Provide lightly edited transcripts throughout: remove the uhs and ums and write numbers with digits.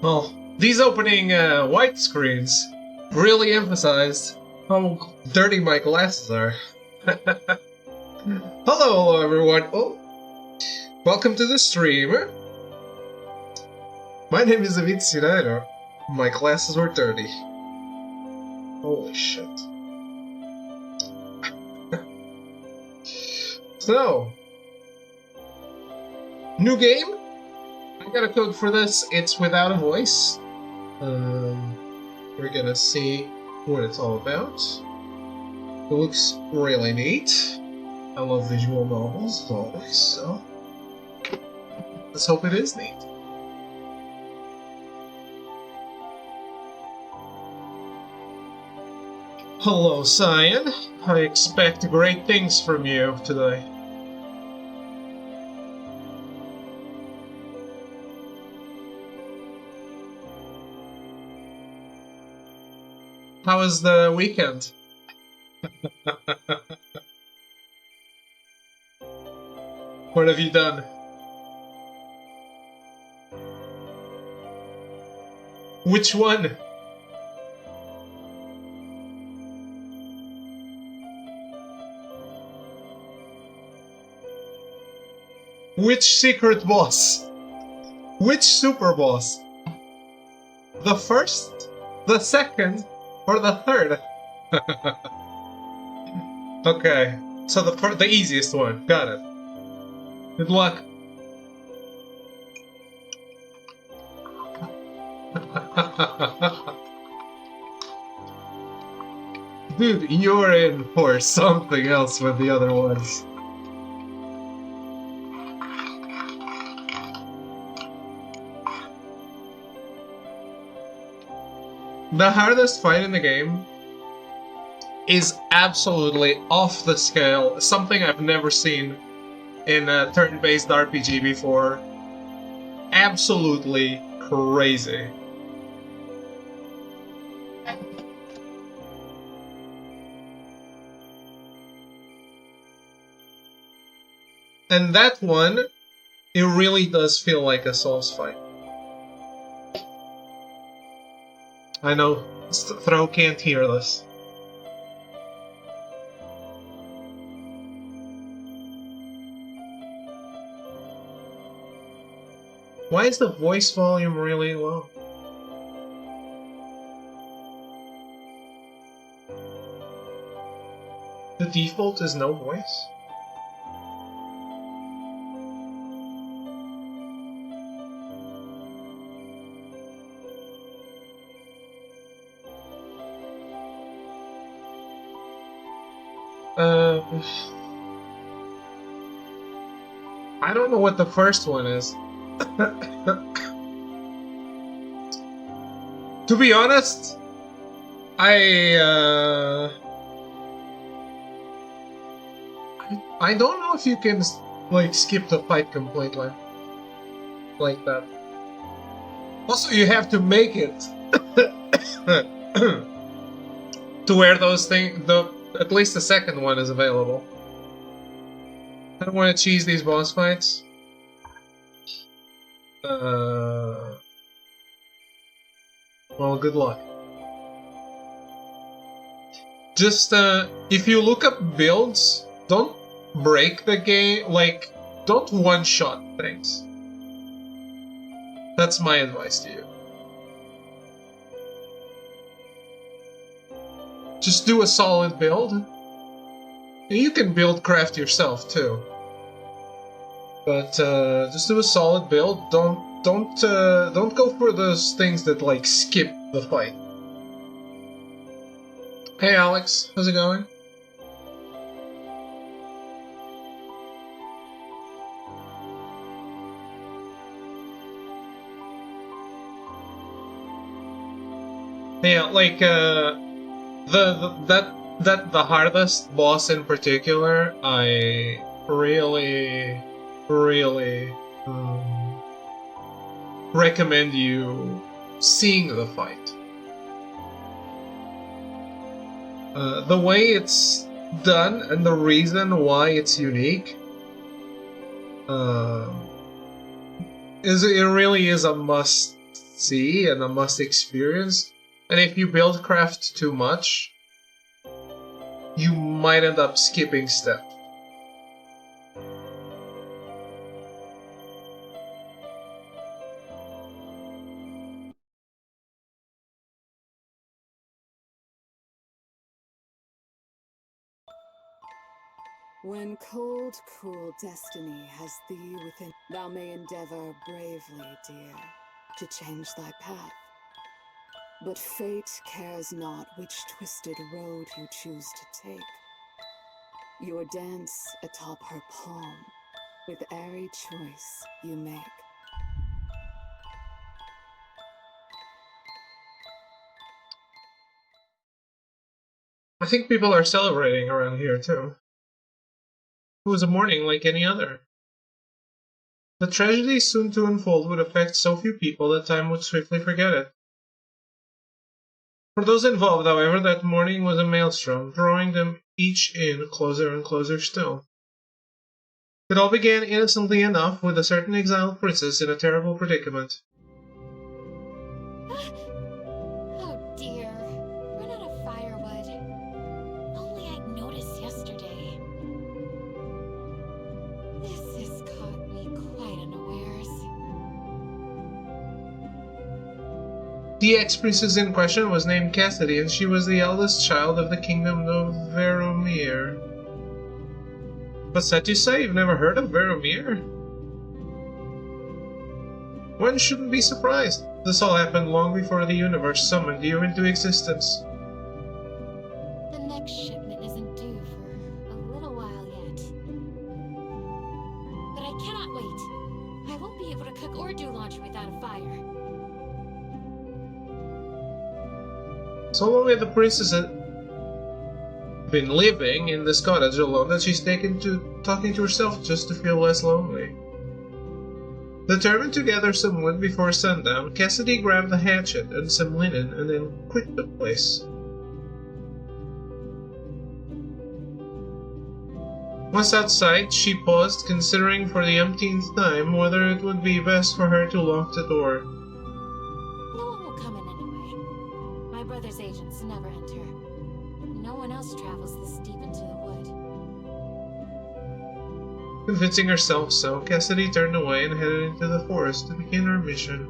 Well, these opening white screens really emphasized how dirty my glasses are. Hello everyone. Oh, welcome to the stream. My name is David Sinairo. My glasses were dirty. Holy shit. So, new game. I got a code for this. It's without a voice. We're gonna see what it's all about. It looks really neat. I love visual novels as always, so let's hope it is neat. Hello, Cyan. I expect great things from you today. How was the weekend? What have you done? Which one? Which secret boss? Which super boss? The first? The second? Or the third? Okay, so the easiest one. Got it. Good luck. Dude, you're in for something else with the other ones. The hardest fight in the game is absolutely off the scale, something I've never seen in a turn-based RPG before. Absolutely crazy. And that one, it really does feel like a Souls fight. I know, Throw can't hear this. Why is the voice volume really low? The default is no voice? I don't know what the first one is. To be honest, I don't know if you can like skip the fight completely like that. Also, you have to make it to where those things, at least the second one is available. I don't want to cheese these boss fights. Well, good luck. Just, if you look up builds, don't break the game, like, don't one-shot things. That's my advice to you. Just do a solid build. And you can build craft yourself, too. But, just do a solid build, don't go for those things that, like, skip the fight. Hey Alex, how's it going? Yeah, like, the hardest boss in particular, I really recommend you seeing the fight. The way it's done and the reason why it's unique it really is a must see and a must experience. And if you build craft too much, you might end up skipping steps. When cold, cruel destiny has thee within, thou may endeavor bravely, dear, to change thy path. But fate cares not which twisted road you choose to take. Your dance atop her palm, with airy choice you make. I think people are celebrating around here too. It was a morning like any other. The tragedy soon to unfold would affect so few people that time would swiftly forget it. For those involved, however, that morning was a maelstrom, drawing them each in closer and closer still. It all began innocently enough with a certain exiled princess in a terrible predicament. Oh dear, run out of firewood. Only I'd noticed yesterday. This has caught me quite unawares. The ex-princess in question was named Cassidy, and she was the eldest child of the kingdom of Veromir. What's that you say? You've never heard of Veromir? One shouldn't be surprised. This all happened long before the universe summoned you into existence. The next shipment isn't due for a little while yet. But I cannot wait. I won't be able to cook or do laundry without a fire. So long had the princess been living in this cottage alone that she's taken to talking to herself just to feel less lonely. Determined to gather some wood before sundown, Cassidy grabbed a hatchet and some linen and then quit the place. Once outside, she paused, considering for the umpteenth time whether it would be best for her to lock the door. No one will come in anyway. My brother's agents never enter. No one else travels this deep into the wood. Convincing herself so, Cassidy turned away and headed into the forest to begin her mission.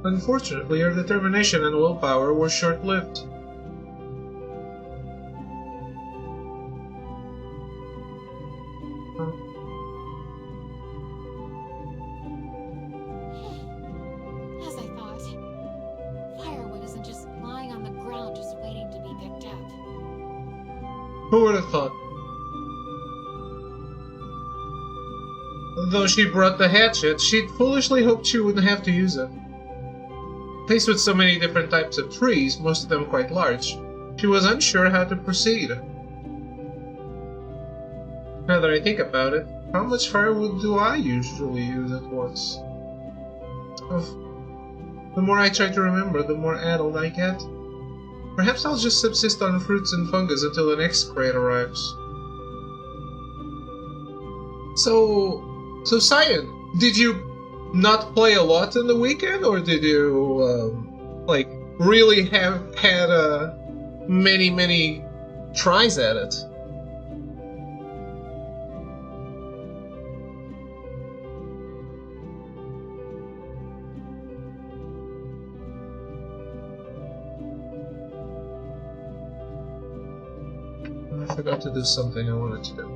Unfortunately, her determination and willpower were short-lived. As I thought, firewood isn't just lying on the ground just waiting to be picked up. Who would have thought? Though she brought the hatchet, she'd foolishly hoped she wouldn't have to use it. Faced with so many different types of trees, most of them quite large, she was unsure how to proceed. Now that I think about it, how much firewood do I usually use at once? The more I try to remember, the more addled I get. Perhaps I'll just subsist on fruits and fungus until the next crate arrives. So Cyan, did you not play a lot in the weekend, or did you, really have had many tries at it? I forgot to do something I wanted to do.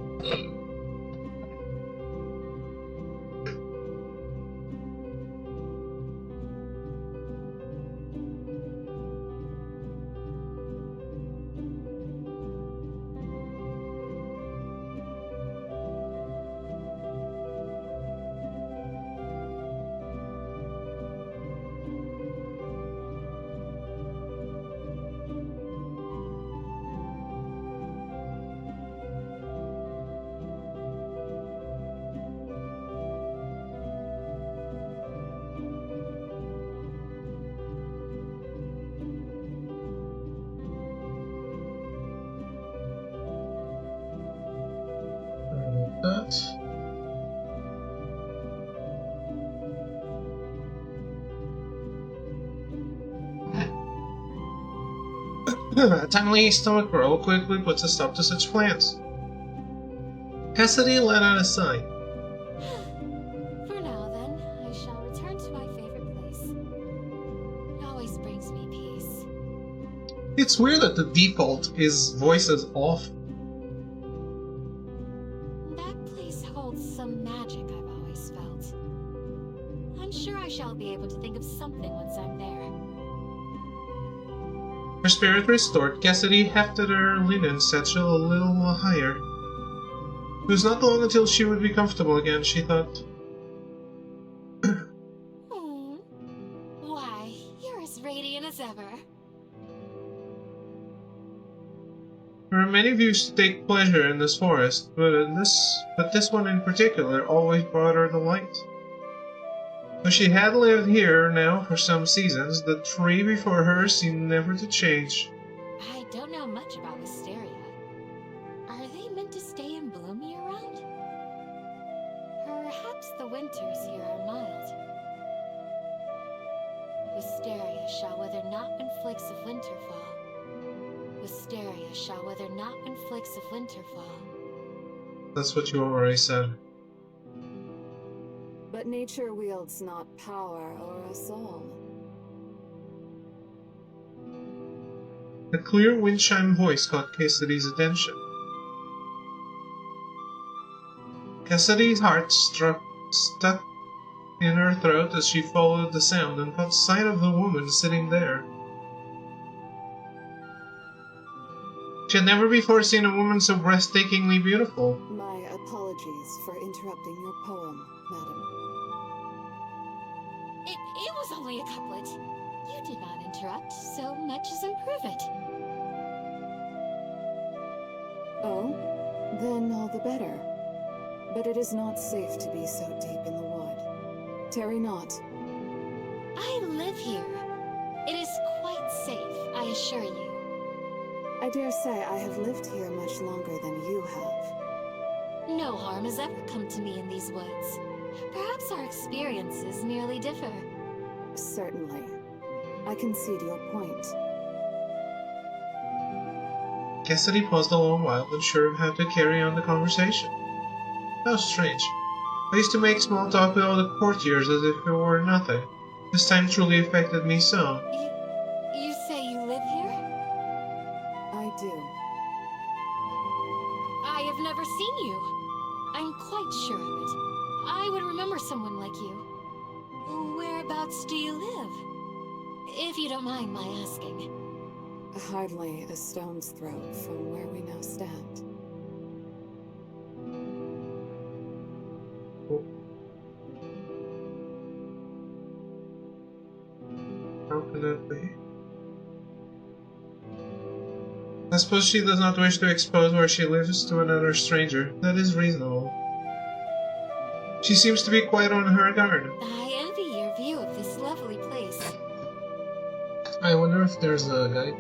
A timely stomach growl quickly puts a stop to such plans. Cassidy let out a sigh. For now, then, I shall return to my favorite place. It always brings me peace. It's weird that the default is voices off. That place holds some magic I've always felt. I'm sure I shall be able to think of something once I'm there. Her spirit restored, Cassidy hefted her linen satchel a little higher. It was not long until she would be comfortable again, she thought. Why, you're as radiant as ever. There are many views to take pleasure in this forest, but this one in particular always brought her delight. Though she had lived here now for some seasons, the tree before her seemed never to change. I don't know much about Wisteria. Are they meant to stay in bloom year-round? Perhaps the winters here are mild. Wisteria shall wither not when flakes of winter fall. Wisteria shall wither not when flakes of winter fall. That's what you already said. But nature wields not power o'er us all. A clear wind chime voice caught Cassidy's attention. Cassidy's heart stuck in her throat as she followed the sound and caught sight of the woman sitting there. She had never before seen a woman so breathtakingly beautiful. My apologies for interrupting your poem, madam. It was only a couplet. You did not interrupt so much as improve it. Oh? Then all the better. But it is not safe to be so deep in the wood. Tarry not. I live here. It is quite safe, I assure you. I dare say I have lived here much longer than you have. No harm has ever come to me in these woods. Perhaps our experiences merely differ. Certainly. I concede your point. Cassidy paused a long while, unsure of how to carry on the conversation. How strange. I used to make small talk with all the courtiers as if it were nothing. This time truly affected me so. You say you live here? I do. I have never seen you. I'm quite sure of it. I would remember someone like you. Whereabouts do you live? If you don't mind my asking. Hardly a stone's throw from where we now stand. How can that be? I suppose she does not wish to expose where she lives to another stranger. That is reasonable. She seems to be quite on her guard. I envy your view of this lovely place. I wonder if there's a guide.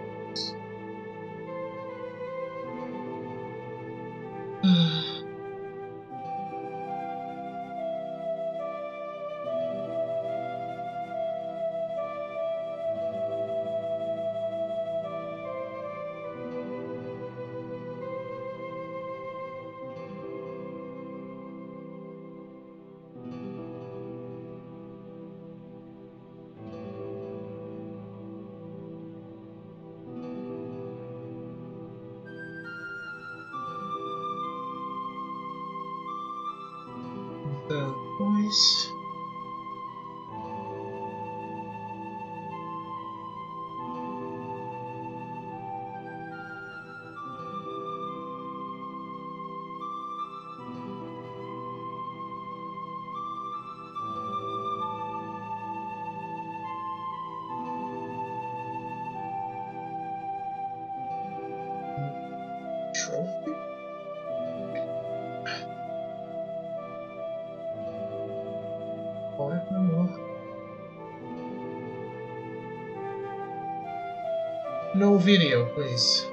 The voice. Trophy? No video, please.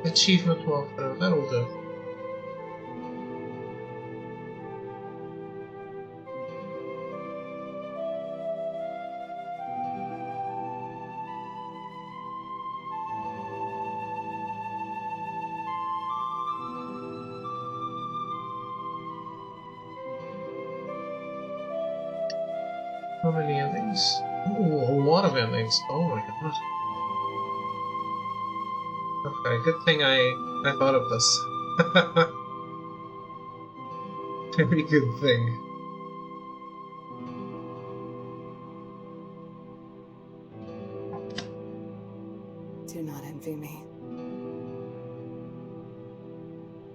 Achievement walkthrough, that'll do. How many endings? Ooh, a lot of endings. Oh my god. Okay, good thing I thought of this. Very good thing. Do not envy me.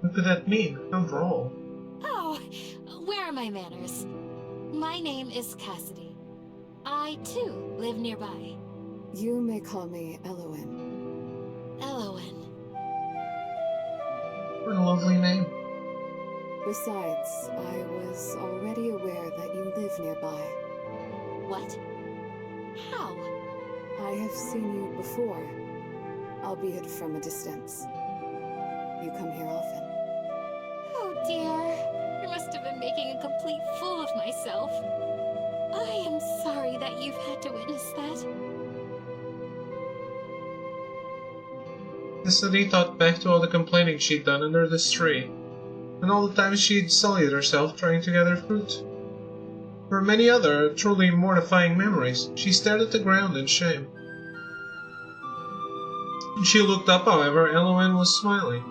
What could that mean? How droll. Oh, where are my manners? My name is Cassidy. I, too, live nearby. You may call me Elowen. Elowen. What a lovely name. Besides, I was already aware that you live nearby. What? How? I have seen you before, albeit from a distance. You come here often. Oh dear. I must have been making a complete fool of myself. I am sorry that you've had to witness that. Cassidy thought back to all the complaining she'd done under this tree, and all the times she'd sullied herself trying to gather fruit. There were many other, truly mortifying memories. She stared at the ground in shame. When she looked up, however, Elowen was smiling.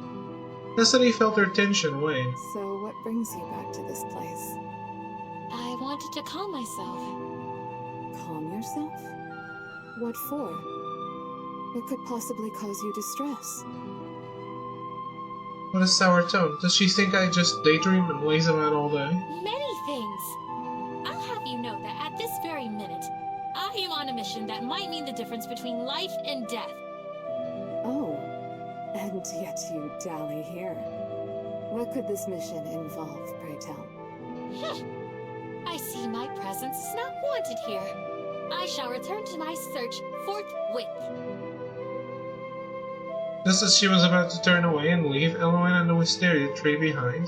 Cassidy felt her tension wane. So what brings you back to this place? I wanted to calm myself. Calm yourself? What for? What could possibly cause you distress? What a sour tone. Does she think I just daydream and laze about all day? Many things. I'll have you know that at this very minute, I am on a mission that might mean the difference between life and death. Oh, and yet you dally here. What could this mission involve, pray tell? I see my presence is not wanted here. I shall return to my search forthwith. Just as she was about to turn away and leave Elowen and the wisteria tree behind,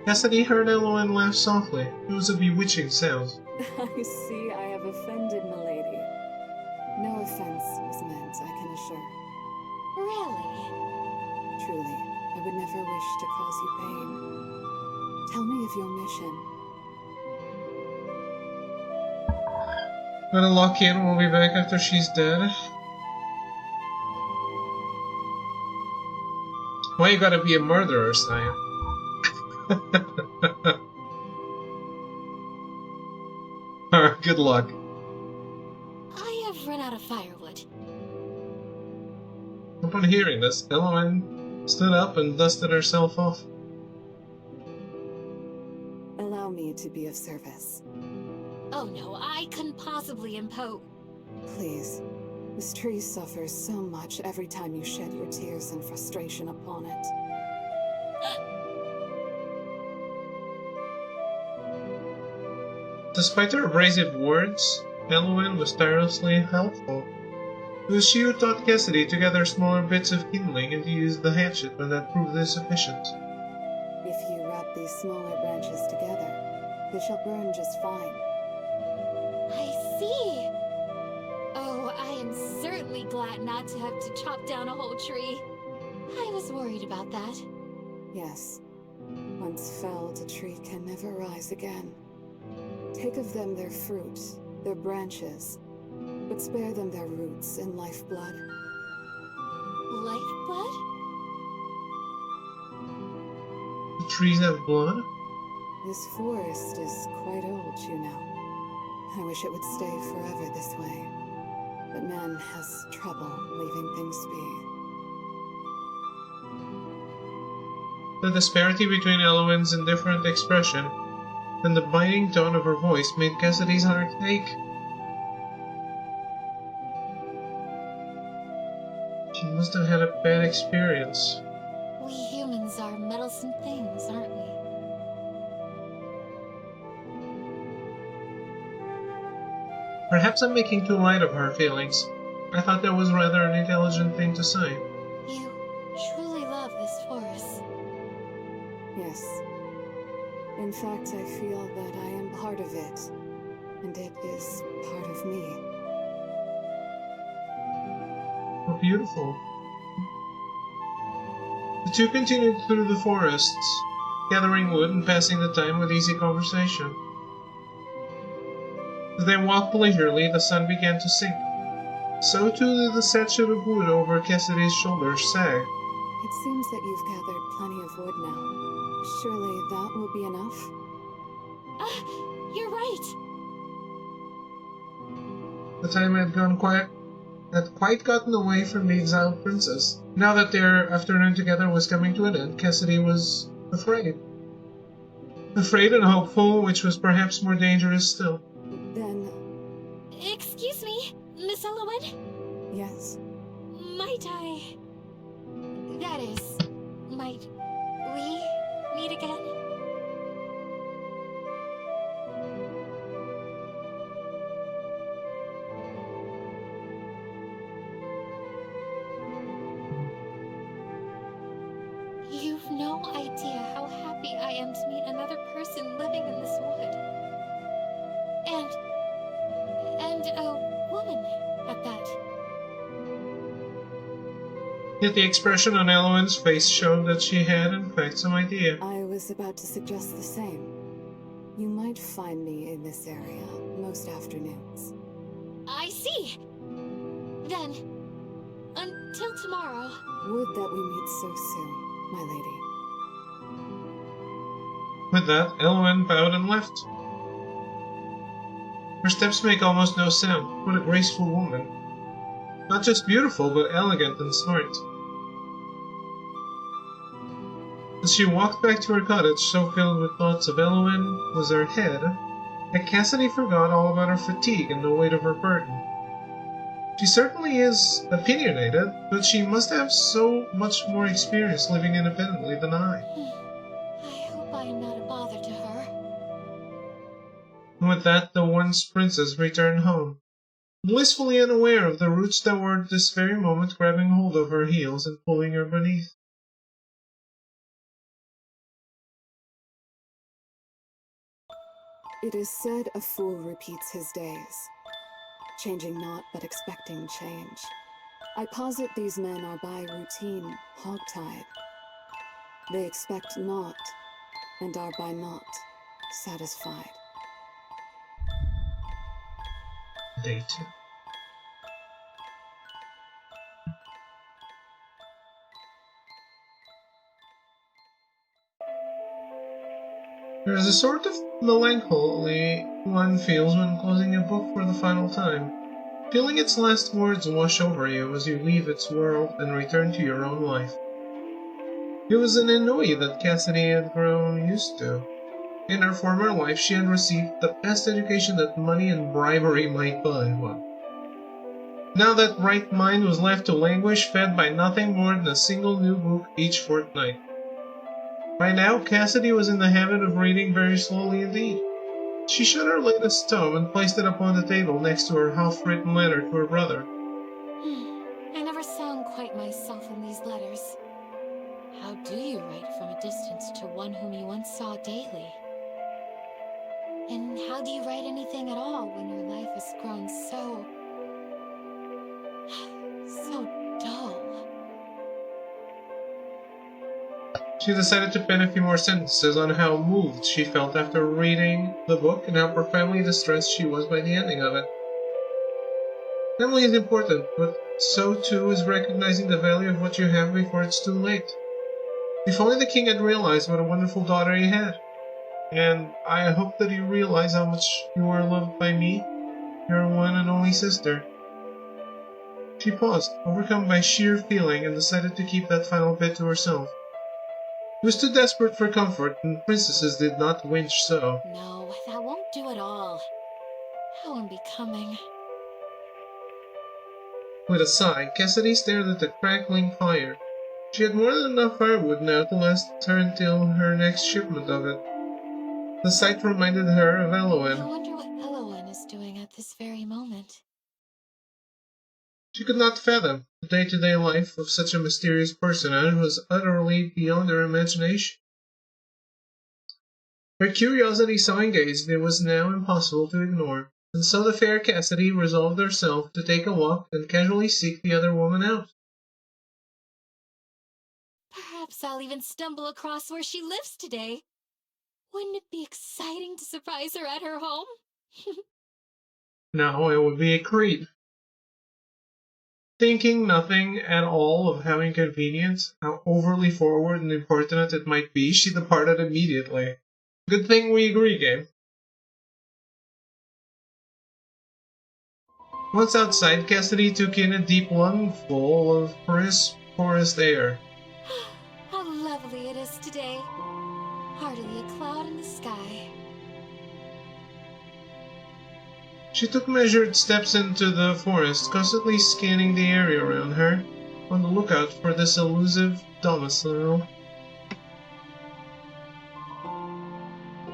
Cassidy heard Elowen laugh softly. It was a bewitching sound. I see I have offended milady. No offense was meant, I can assure. Really? Truly, I would never wish to cause you pain. Tell me of your mission. Gonna lock in, we'll be back after she's dead. Why you gotta be a murderer, Saya? Alright, good luck. I have run out of firewood. Upon hearing this, Elowen stood up and dusted herself off. Allow me to be of service. Oh no, I couldn't possibly impose. Please. This tree suffers so much every time you shed your tears and frustration upon it. Despite her abrasive words, Elowen was tirelessly helpful. It was she who taught Cassidy to gather smaller bits of kindling and to use the hatchet when that proved insufficient. If you wrap these smaller branches together, they shall burn just fine. I see. Oh, I am certainly glad not to have to chop down a whole tree. I was worried about that. Yes. Once felled, a tree can never rise again. Take of them their fruit, their branches, but spare them their roots and lifeblood. Lifeblood? The trees have blood? This forest is quite old, you know. I wish it would stay forever this way. But man has trouble leaving things be. The disparity between Elowen's indifferent expression and the biting tone of her voice made Cassidy's heart ache. She must have had a bad experience. We humans are meddlesome things, aren't we? Perhaps I'm making too light of her feelings. I thought that was rather an intelligent thing to say. You truly love this forest. Yes. In fact, I feel that I am part of it, and it is part of me. How beautiful. The two continued through the forests, gathering wood and passing the time with easy conversation. As they walked leisurely, the sun began to sink. So too did the section of wood over Cassidy's shoulders sag. It seems that you've gathered plenty of wood now. Surely that will be enough? You're right. The time had quite gotten away from the exiled princess. Now that their afternoon together was coming to an end, Cassidy was afraid. Afraid and hopeful, which was perhaps more dangerous still. Then, Excuse me, Miss Elowen? yes. Might I... That is, might we meet again? You've no idea how happy I am to meet another person living in this wood. And a woman at that. Yet the expression on Elowen's face showed that she had, in fact, some idea. I was about to suggest the same. You might find me in this area most afternoons. I see. Then, until tomorrow. Would that we meet so soon, my lady. With that, Elowen bowed and left. Her steps make almost no sound. What a graceful woman. Not just beautiful, but elegant and smart. As she walked back to her cottage, so filled with thoughts of Elowen was her head, that Cassidy forgot all about her fatigue and the weight of her burden. She certainly is opinionated, but she must have so much more experience living independently than I. I hope I am not a bother to her. And with that, the once princess returned home, blissfully unaware of the roots that were at this very moment grabbing hold of her heels and pulling her beneath. It is said a fool repeats his days, changing not but expecting change. I posit these men are by routine hogtied. They expect naught, and are by naught satisfied. Day 2. There is a sort of melancholy one feels when closing a book for the final time, feeling its last words wash over you as you leave its world and return to your own life. It was an ennui that Cassidy had grown used to. In her former life, she had received the best education that money and bribery might buy. Well, now that right mind was left to languish, fed by nothing more than a single new book each fortnight. By now, Cassidy was in the habit of reading very slowly indeed. She shut her latest tome and placed it upon the table next to her half-written letter to her brother. I never sound quite myself in these letters. How do you write from a distance to one whom you once saw daily? And how do you write anything at all when your life has grown so dull? She decided to pen a few more sentences on how moved she felt after reading the book and how profoundly distressed she was by the ending of it. Family is important, but so too is recognizing the value of what you have before it's too late. If only the king had realized what a wonderful daughter he had. And I hope that you realize how much you are loved by me, your one and only sister. She paused, overcome by sheer feeling, and decided to keep that final bit to herself. She was too desperate for comfort, and princesses did not winch so. No, that won't do at all. How unbecoming. With a sigh, Cassidy stared at the crackling fire. She had more than enough firewood now to last her until her next shipment of it. The sight reminded her of I Elowen. wonder what Elowen is doing at this very moment. She could not fathom the day-to-day life of such a mysterious personage was utterly beyond her imagination. Her curiosity so engaged it was now impossible to ignore, and so the fair Cassidy resolved herself to take a walk and casually seek the other woman out. Perhaps I'll even stumble across where she lives today. Wouldn't it be exciting to surprise her at her home? No, it would be a creep. Thinking nothing at all of how inconvenient, how overly forward and impertinent it might be, she departed immediately. Good thing we agree, game. Once outside, Cassidy took in a deep lungful of crisp forest air. How lovely it is today. Hardly a cloud in the sky. She took measured steps into the forest, constantly scanning the area around her, on the lookout for this elusive domicile.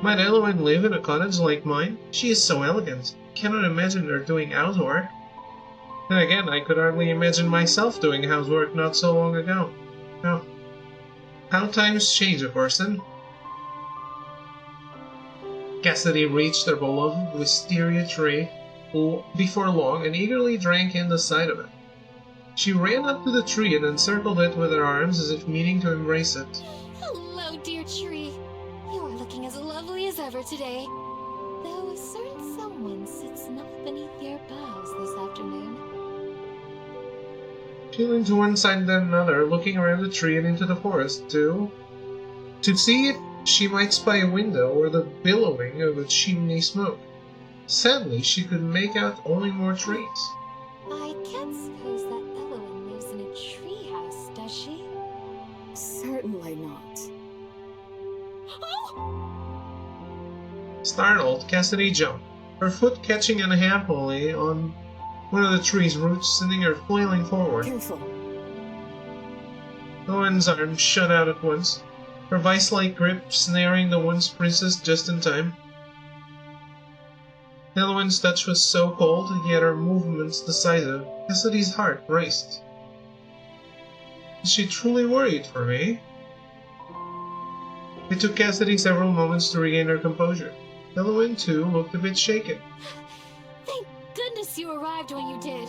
Might Elowen live in a cottage like mine? She is so elegant. Cannot imagine her doing housework. Then again, I could hardly imagine myself doing housework not so long ago. Oh. How times change a person. Cassidy reached her beloved wisteria tree before long and eagerly drank in the sight of it. She ran up to the tree and encircled it with her arms as if meaning to embrace it. Hello, dear tree. You are looking as lovely as ever today. Though a certain someone sits not beneath your boughs this afternoon. She leaned to one side and then another, looking around the tree and into the forest, to see if she might spy a window or the billowing of a chimney smoke. Sadly, she could make out only more trees. I can't suppose that Elowen lives in a treehouse, does she? Certainly not. Oh! Startled, Cassidy jumped, her foot catching unhappily on one of the tree's roots, sending her flailing forward. Careful. Owen's arm shot out at once, her vice-like grip snaring the once princess just in time. Elowen's touch was so cold, yet her movements decisive. Cassidy's heart raced. Is she truly worried for me? It took Cassidy several moments to regain her composure. Elowen, too, looked a bit shaken. Thank goodness you arrived when you did.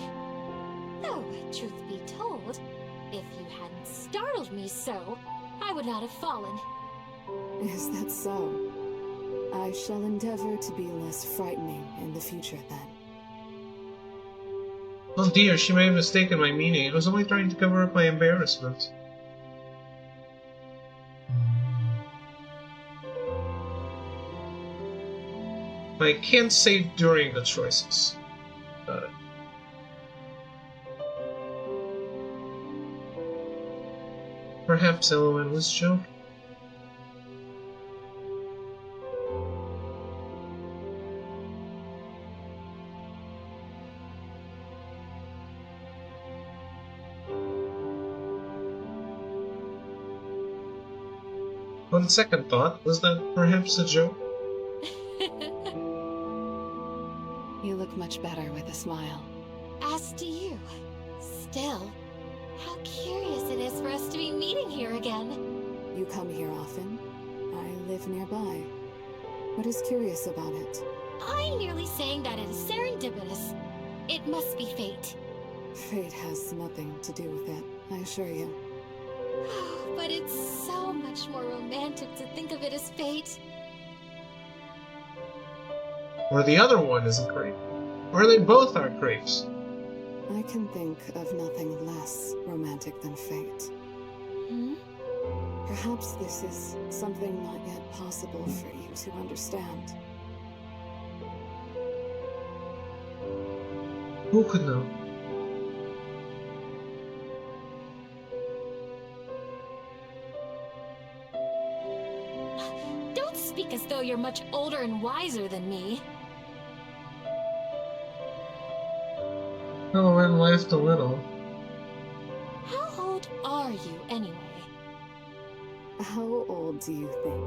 Though, truth be told, if you hadn't startled me so, I would not have fallen. Is that so? I shall endeavor to be less frightening in the future, then. Oh dear, she may have mistaken my meaning. I was only trying to cover up my embarrassment. I can't say during the choices. Perhaps Elowen was joking. On second thought, was that perhaps a joke? You look much better with a smile. As do you. Still, how curious it is for us to be meeting here again. You come here often. I live nearby. What is curious about it? I'm merely saying that it is serendipitous. It must be fate. Fate has nothing to do with it, I assure you. But it's so much more romantic to think of it as fate. Or the other one is a creep. Or they both are creeps. I can think of nothing less romantic than fate. Hmm? Perhaps this is something not yet possible for you to understand. Who could know? Don't speak as though you're much older and wiser than me. Elowen laughed a little. How old are you, anyway? How old do you think?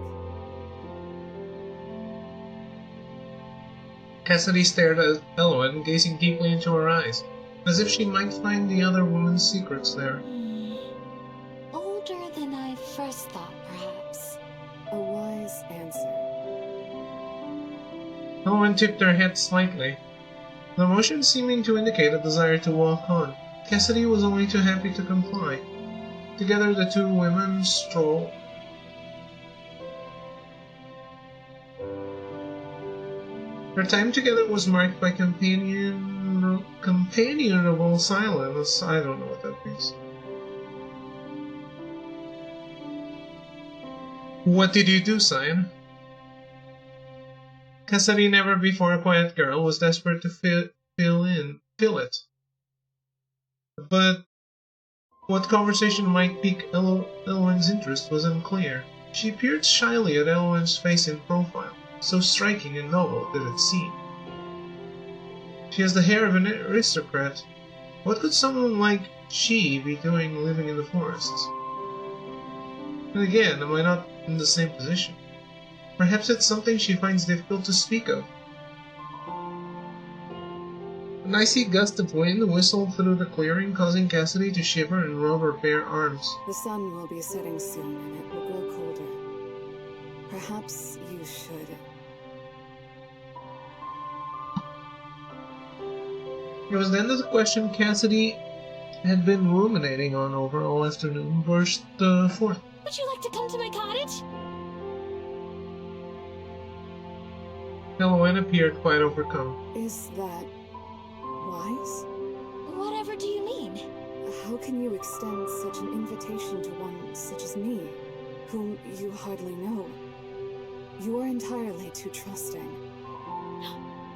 Cassidy stared at Elowen, gazing deeply into her eyes, as if she might find the other woman's secrets there. Older than I first thought, perhaps. A wise answer. Elowen tipped her head slightly, the motion seeming to indicate a desire to walk on. Cassidy was only too happy to comply. Together the two women strolled. Their time together was marked by companionable silence. I don't know what that means. What did you do, Cyan? Cassidy, never before a quiet girl, was desperate to fill it. But what conversation might pique Elwyn's interest was unclear. She peered shyly at Elwyn's face in profile. So striking and novel did it seem. She has the hair of an aristocrat. What could someone like she be doing living in the forests? And again, am I not in the same position? Perhaps it's something she finds difficult to speak of. An icy gust of wind whistled through the clearing, causing Cassidy to shiver and rub her bare arms. The sun will be setting soon and it will grow colder. Perhaps you should. It was then that the question Cassidy had been ruminating on over all afternoon burst forth. Would you like to come to my cottage? Elwyn appeared quite overcome. Is that wise? Whatever do you mean? How can you extend such an invitation to one such as me, whom you hardly know? You are entirely too trusting.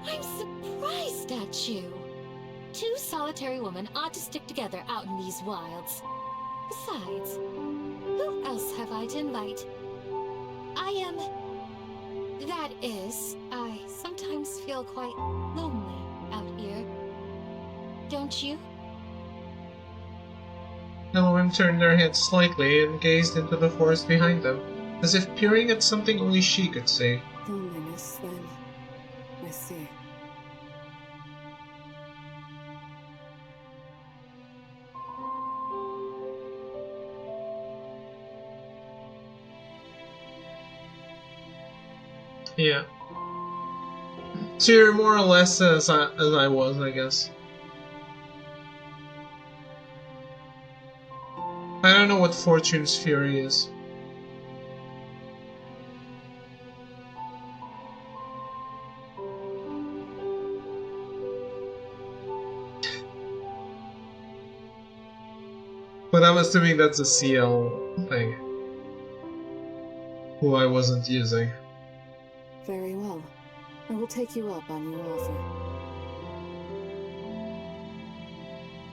I'm surprised at you. Two solitary women ought to stick together out in these wilds. Besides, who else have I to invite? That is, I sometimes feel quite lonely out here. Don't you? Elwyn turned her head slightly and gazed into the forest behind them, as if peering at something only she could see. Loneliness, then. I see. Yeah. So you're more or less as I was, I guess. I don't know what Fortune's Fury is. But I'm assuming that's a CL thing. Who I wasn't using. Very well. I will take you up on your offer.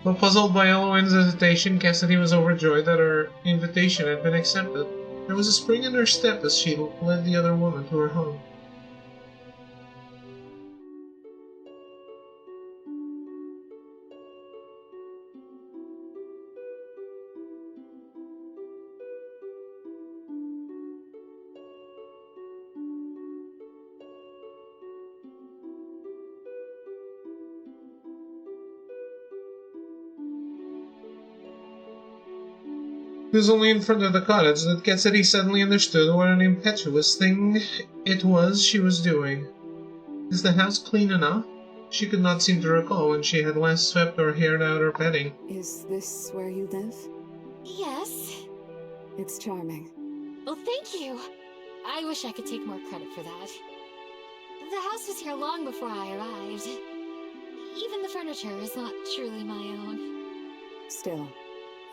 Though puzzled by Elwyn's hesitation, Cassidy was overjoyed that her invitation had been accepted. There was a spring in her step as she led the other woman to her home. It was only in front of the cottage that Cassidy suddenly understood what an impetuous thing it was she was doing. Is the house clean enough? She could not seem to recall when she had last swept or aired out her bedding. Is this where you live? Yes. It's charming. Well, thank you. I wish I could take more credit for that. The house was here long before I arrived. Even the furniture is not truly my own. Still,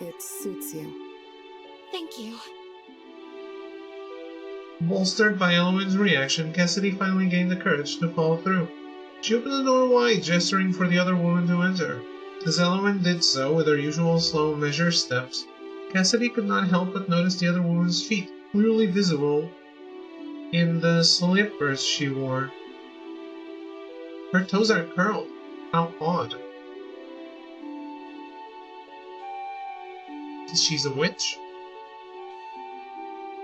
it suits you. Thank you. Bolstered by Elwyn's reaction, Cassidy finally gained the courage to follow through. She opened the door wide, gesturing for the other woman to enter. As Elwyn did so with her usual slow, measured steps, Cassidy could not help but notice the other woman's feet, clearly visible in the slippers she wore. Her toes are curled. How odd. She's a witch?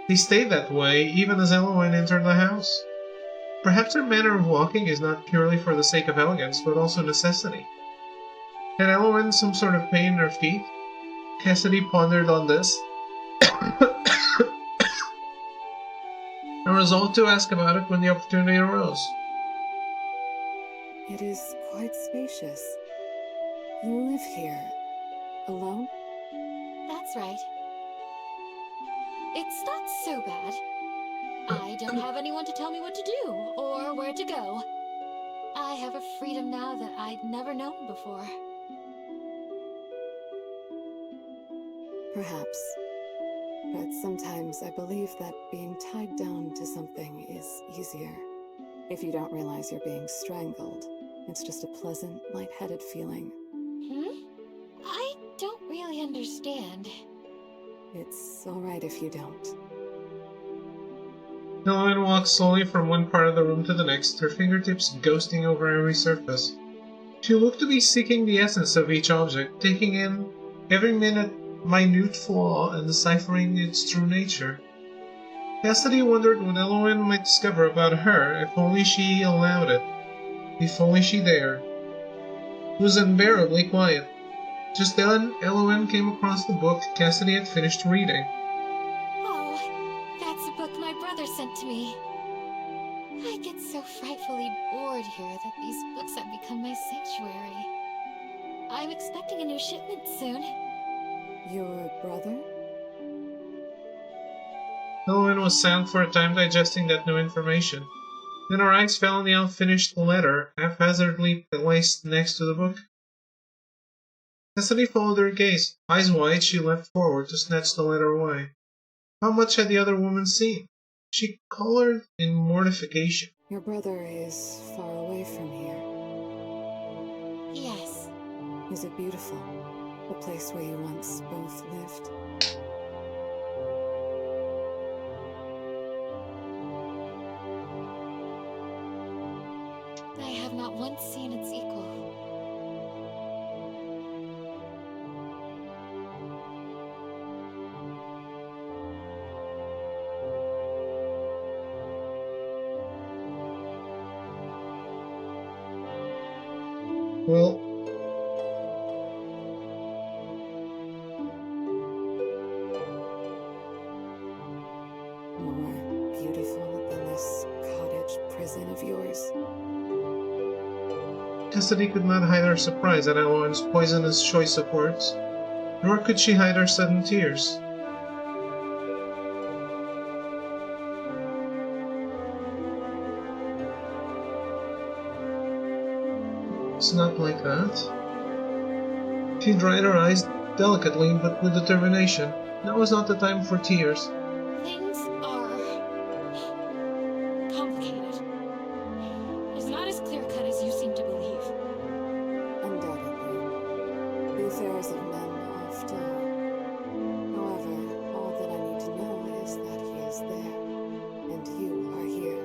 They stayed that way even as Elwyn entered the house. Perhaps her manner of walking is not purely for the sake of elegance, but also necessity. Had Elwyn some sort of pain in her feet? Cassidy pondered on this, and resolved to ask about it when the opportunity arose. It is quite spacious. You live here, alone? That's right. It's not so bad. I don't have anyone to tell me what to do or where to go. I have a freedom now that I'd never known before. Perhaps. But sometimes I believe that being tied down to something is easier. If you don't realize you're being strangled, it's just a pleasant, lightheaded feeling. I don't really understand. It's alright if you don't. Elowen walked slowly from one part of the room to the next, her fingertips ghosting over every surface. She looked to be seeking the essence of each object, taking in every minute flaw and deciphering its true nature. Cassidy wondered what Elowen might discover about her if only she allowed it, if only she dared. It was unbearably quiet. Just then, Elowen came across the book Cassidy had finished reading. Oh, that's a book my brother sent to me. I get so frightfully bored here that these books have become my sanctuary. I'm expecting a new shipment soon. Your brother? Elowen was silent for a time, digesting that new information. Then her eyes fell on the unfinished letter, haphazardly placed next to the book. Cassidy followed her gaze. Eyes wide, she leapt forward to snatch the letter away. How much had the other woman seen? She colored in mortification. Your brother is far away from here. Yes. Is it beautiful? The place where you once both lived? I have not once seen its equal. Well, More beautiful than this cottage prison of yours? Cassidy could not hide her surprise at Elowen's poisonous choice of words, nor could she hide her sudden tears. It's not like that. She dried her eyes delicately but with determination. Now was not the time for tears. Things are complicated. It's not as clear-cut as you seem to believe. Undoubtedly. The affairs of men oft are. However, all that I need to know is that he is there, and you are here.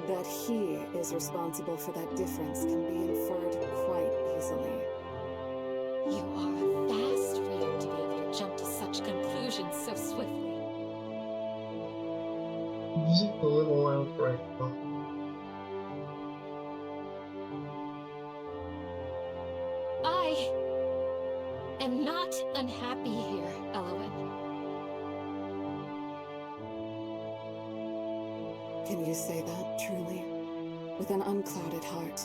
That he is responsible for that difference can be inferred quite easily. You are a fast reader to be able to jump to such conclusions so swiftly. Music a little loud right now. I am not unhappy here, Elowen. Can you say that, truly? With an unclouded heart?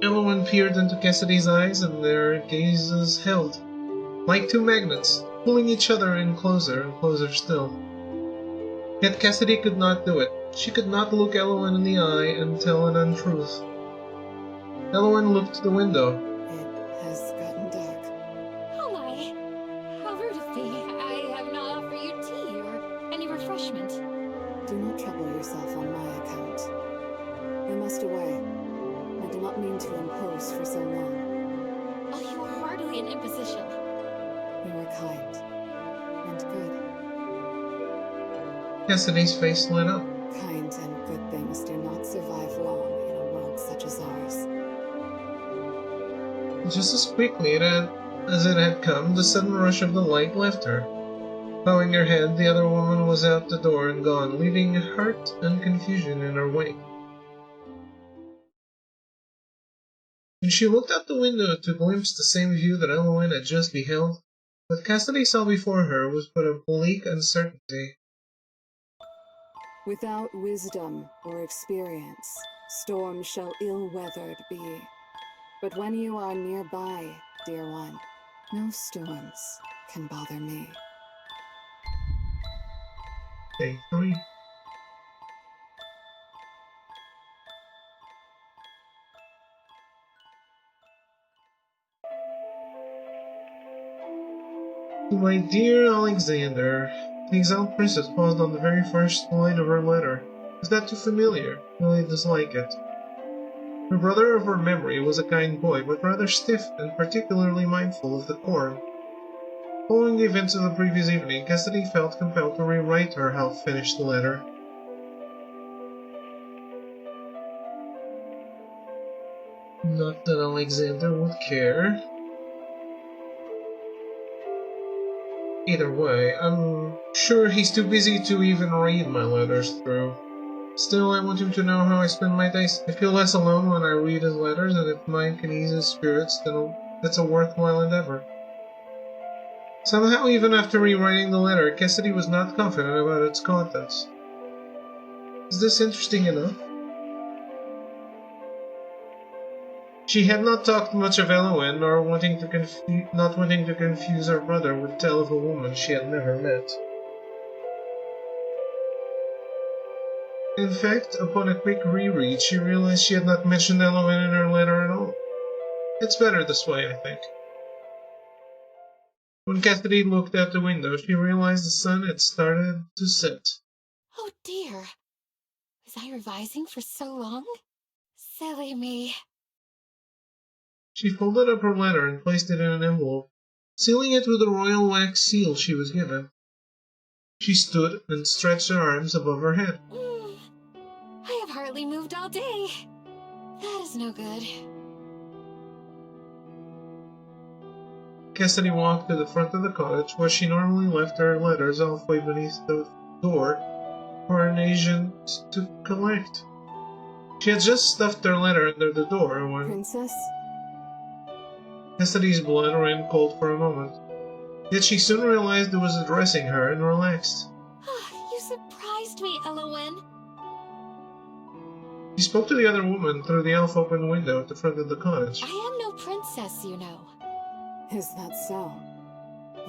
Elowen peered into Cassidy's eyes, and their gazes held, like two magnets, pulling each other in closer and closer still. Yet Cassidy could not do it. She could not look Elowen in the eye and tell an untruth. Elowen looked to the window. It has gotten dark. Oh my! How rude of me. I have not offered you tea or any refreshment. Do not trouble yourself on my account. I must away. I do not mean to impose for so long. Oh, you are hardly an imposition. You are kind. And good. Cassidy's face lit up. Kind and good things do not survive long in a world such as ours. Just as quickly as it had come, the sudden rush of the light left her. Bowing her head, the other woman was out the door and gone, leaving hurt and confusion in her wake. When she looked out the window to glimpse the same view that Elowen had just beheld, what Cassidy saw before her was but a bleak uncertainty. Without wisdom or experience, storms shall ill-weathered be. But when you are nearby, dear one. No storms can bother me. Day 3. To my dear Alexander, the exiled princess paused on the very first line of her letter. Is that too familiar? Will I dislike it? Her brother of her memory was a kind boy, but rather stiff and particularly mindful of decorum. Following the events of the previous evening, Cassidy felt compelled to rewrite her half-finished letter. Not that Alexander would care. Either way, I'm sure he's too busy to even read my letters through. Still, I want him to know how I spend my days. I feel less alone when I read his letters, and if mine can ease his spirits, then it's a worthwhile endeavor. Somehow, even after rewriting the letter, Cassidy was not confident about its contents. Is this interesting enough? She had not talked much of Elowen, nor not wanting to confuse her brother with tale of a woman she had never met. In fact, upon a quick reread, she realized she had not mentioned Elowen in her letter at all. It's better this way, I think. When Cassidy looked out the window, she realized the sun had started to set. Oh dear. Was I revising for so long? Silly me. She folded up her letter and placed it in an envelope, sealing it with the royal wax seal she was given. She stood and stretched her arms above her head. I have hardly moved all day. That is no good. Cassidy walked to the front of the cottage, where she normally left her letters halfway beneath the door for an agent to collect. She had just stuffed her letter under the door when Princess? Cassidy's blood ran cold for a moment. Yet she soon realized it was addressing her and relaxed. You surprised me, Elowen. She spoke to the other woman through the half-open window at the front of the cottage. I am no princess, you know. Is that so?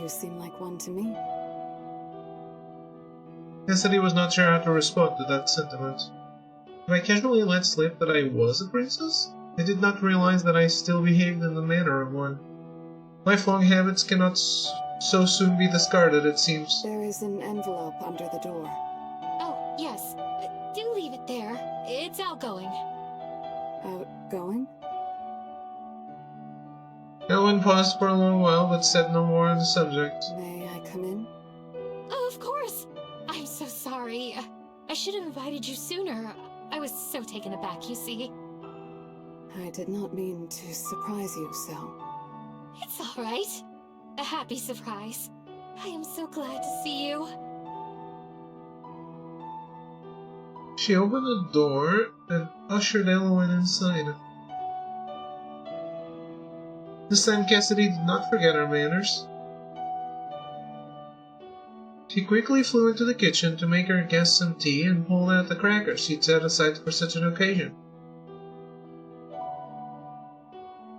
You seem like one to me. Cassidy was not sure how to respond to that sentiment. If I casually let slip that I was a princess, I did not realize that I still behaved in the manner of one. Lifelong habits cannot so soon be discarded, it seems. There is an envelope under the door. Oh, yes. Do leave it there. It's outgoing. Outgoing? Ellen paused for a long while, but said no more on the subject. May I come in? Oh, of course. I'm so sorry. I should have invited you sooner. I was so taken aback, you see. I did not mean to surprise you so. It's all right. A happy surprise. I am so glad to see you. She opened the door and ushered Elowen inside. This time Cassidy did not forget her manners. She quickly flew into the kitchen to make her guests some tea and pulled out the crackers she'd set aside for such an occasion.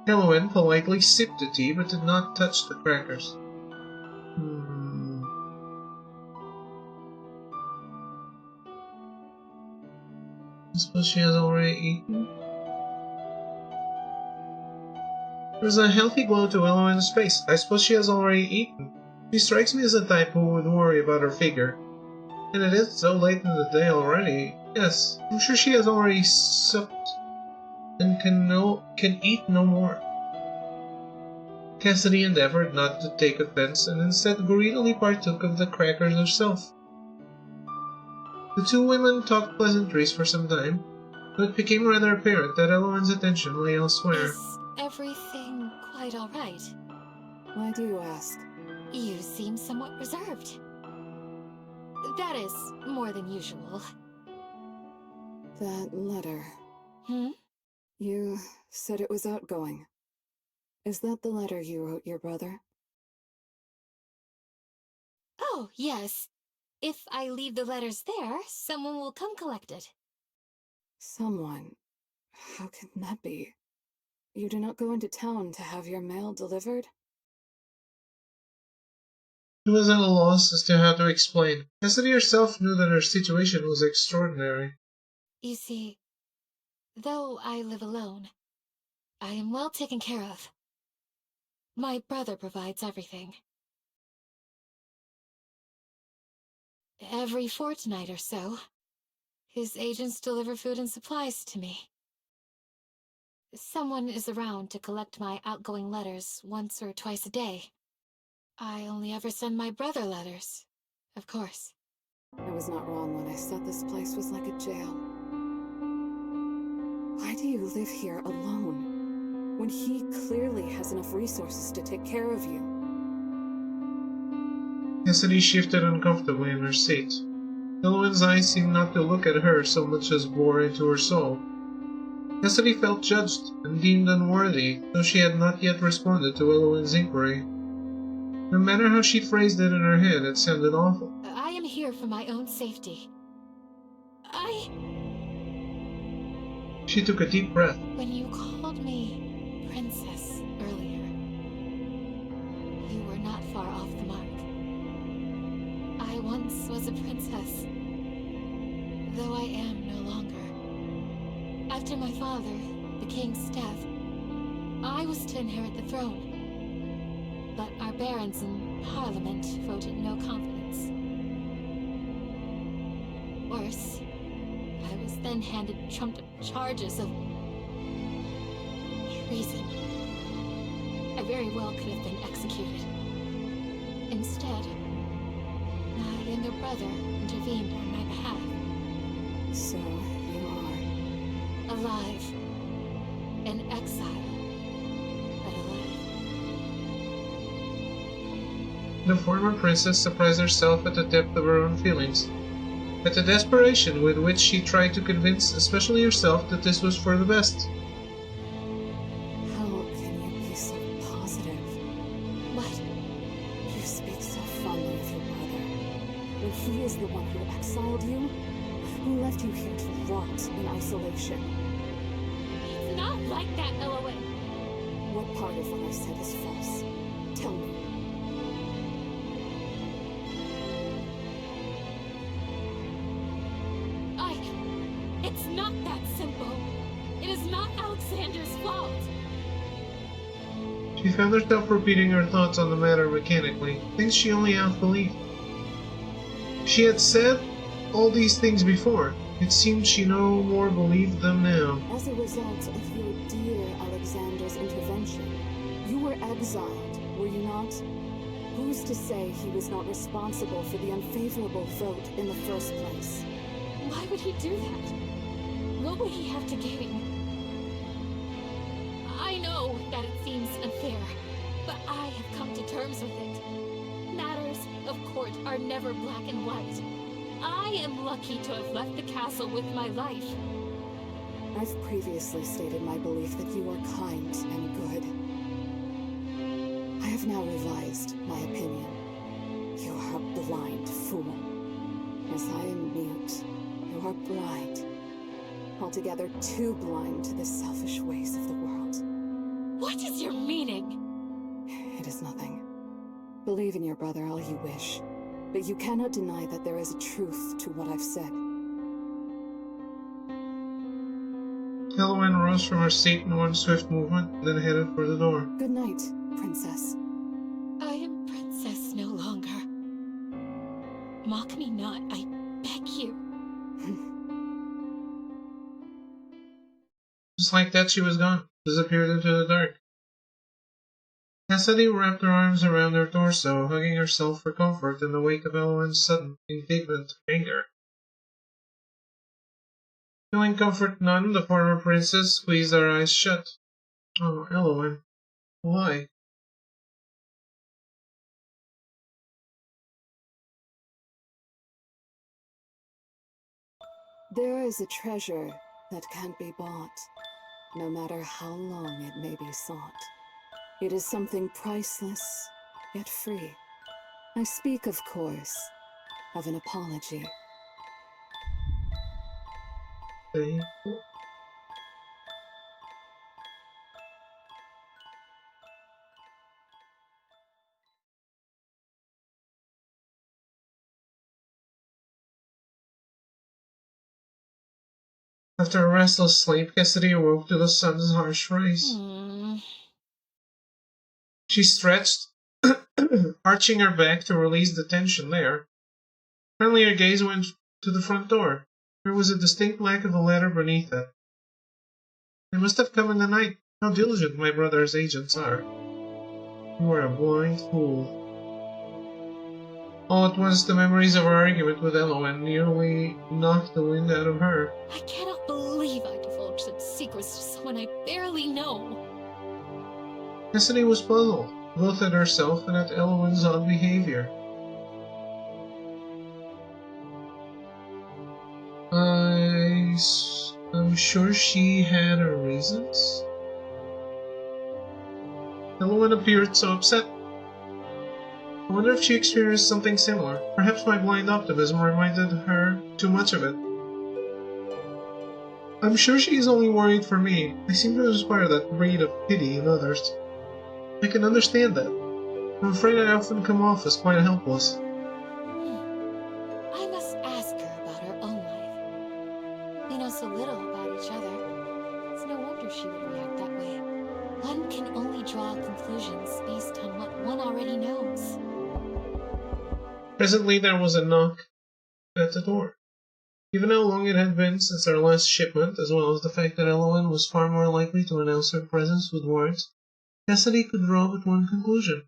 Elowen politely sipped the tea but did not touch the crackers. I suppose she has already eaten? There's a healthy glow to Elowen's face. I suppose she has already eaten. She strikes me as a type who would worry about her figure. And it is so late in the day already. Yes, I'm sure she has already supped and can eat no more. Cassidy endeavored not to take offense and instead greedily partook of the crackers herself. The two women talked pleasantries for some time, but it became rather apparent that Elowen's attention lay elsewhere. Is everything quite all right? Why do you ask? You seem somewhat reserved. That is more than usual. That letter. Hmm? You said it was outgoing. Is that the letter you wrote your brother? Oh, yes. If I leave the letters there, someone will come collect it. Someone. How can that be? You do not go into town to have your mail delivered? She was at a loss as to how to explain. Cassidy herself knew that her situation was extraordinary. You see, though I live alone, I am well taken care of. My brother provides everything. Every fortnight or so, his agents deliver food and supplies to me. Someone is around to collect my outgoing letters once or twice a day. I only ever send my brother letters, of course. I was not wrong when I said this place was like a jail. Why do you live here alone, when he clearly has enough resources to take care of you? Cassidy shifted uncomfortably in her seat. Elowen's eyes seemed not to look at her so much as bore into her soul. Cassidy felt judged and deemed unworthy, though she had not yet responded to Elowen's inquiry. No matter how she phrased it in her head, it sounded awful. I am here for my own safety. She took a deep breath. When you called me Princess earlier, you were not far off the mark. I once was a princess, though I am no longer. After my father, the king's death, I was to inherit the throne. But our barons in Parliament voted no confidence. Worse, I was then handed trumped-up charges of treason. I very well could have been executed. Instead, my younger brother intervened on my behalf. So, you are... Alive. In exile. But alive. The former princess surprised herself at the depth of her own feelings, at the desperation with which she tried to convince especially herself that this was for the best. How can you be so positive? What? You speak so fondly of your brother, when he is the one who exiled you, who left you here to rot in isolation. It's not like that, Elowen. What part of what I said is false? Tell me. It's not that simple. It is not Alexander's fault. She found herself repeating her thoughts on the matter mechanically, things she only half believed. She had said all these things before. It seemed she no more believed them now. As a result of your dear Alexander's intervention, you were exiled, were you not? Who's to say he was not responsible for the unfavorable vote in the first place? Why would he do that? What would he have to gain? I know that it seems unfair, but I have come to terms with it. Matters of court are never black and white. I am lucky to have left the castle with my life. I've previously stated my belief that you are kind and good. I have now revised my opinion. You are a blind fool. As I am mute, you are blind. Altogether too blind to the selfish ways of the world. What is your meaning? It is nothing. Believe in your brother all you wish, but you cannot deny that there is a truth to what I've said. Elowen rose from her seat in one swift movement, then headed for the door. Good night, Princess. I am princess no longer. Mock me not, I beg you. Just like that, she was gone, disappeared into the dark. Cassidy wrapped her arms around her torso, hugging herself for comfort in the wake of Elowen's sudden, indignant anger. Feeling comfort none, the former princess squeezed her eyes shut. Oh, Elowen, why? There is a treasure that can't be bought, no matter how long it may be sought. It is something priceless, yet free. I speak, of course, of an apology. After a restless sleep, Cassidy awoke to the sun's harsh rays. She stretched, arching her back to release the tension there. Finally, her gaze went to the front door. There was a distinct lack of a letter beneath it. They must have come in the night. How diligent my brother's agents are. You are a blind fool. All at once, the memories of her argument with Elowen nearly knocked the wind out of her. I cannot believe I divulged such secrets to someone I barely know. Cassidy was puzzled, both at herself and at Elowen's odd behavior. I'm sure she had her reasons. Elowen appeared so upset. I wonder if she experienced something similar. Perhaps my blind optimism reminded her too much of it. I'm sure she is only worried for me. I seem to inspire that breed of pity in others. I can understand that. I'm afraid I often come off as quite helpless. I must ask her about her own life. We know so little about each other. It's no wonder she would react that way. One can only draw conclusions based on what one already knows. Presently there was a knock at the door. Given how long it had been since their last shipment, as well as the fact that Elowen was far more likely to announce her presence with words, Cassidy could draw but one conclusion.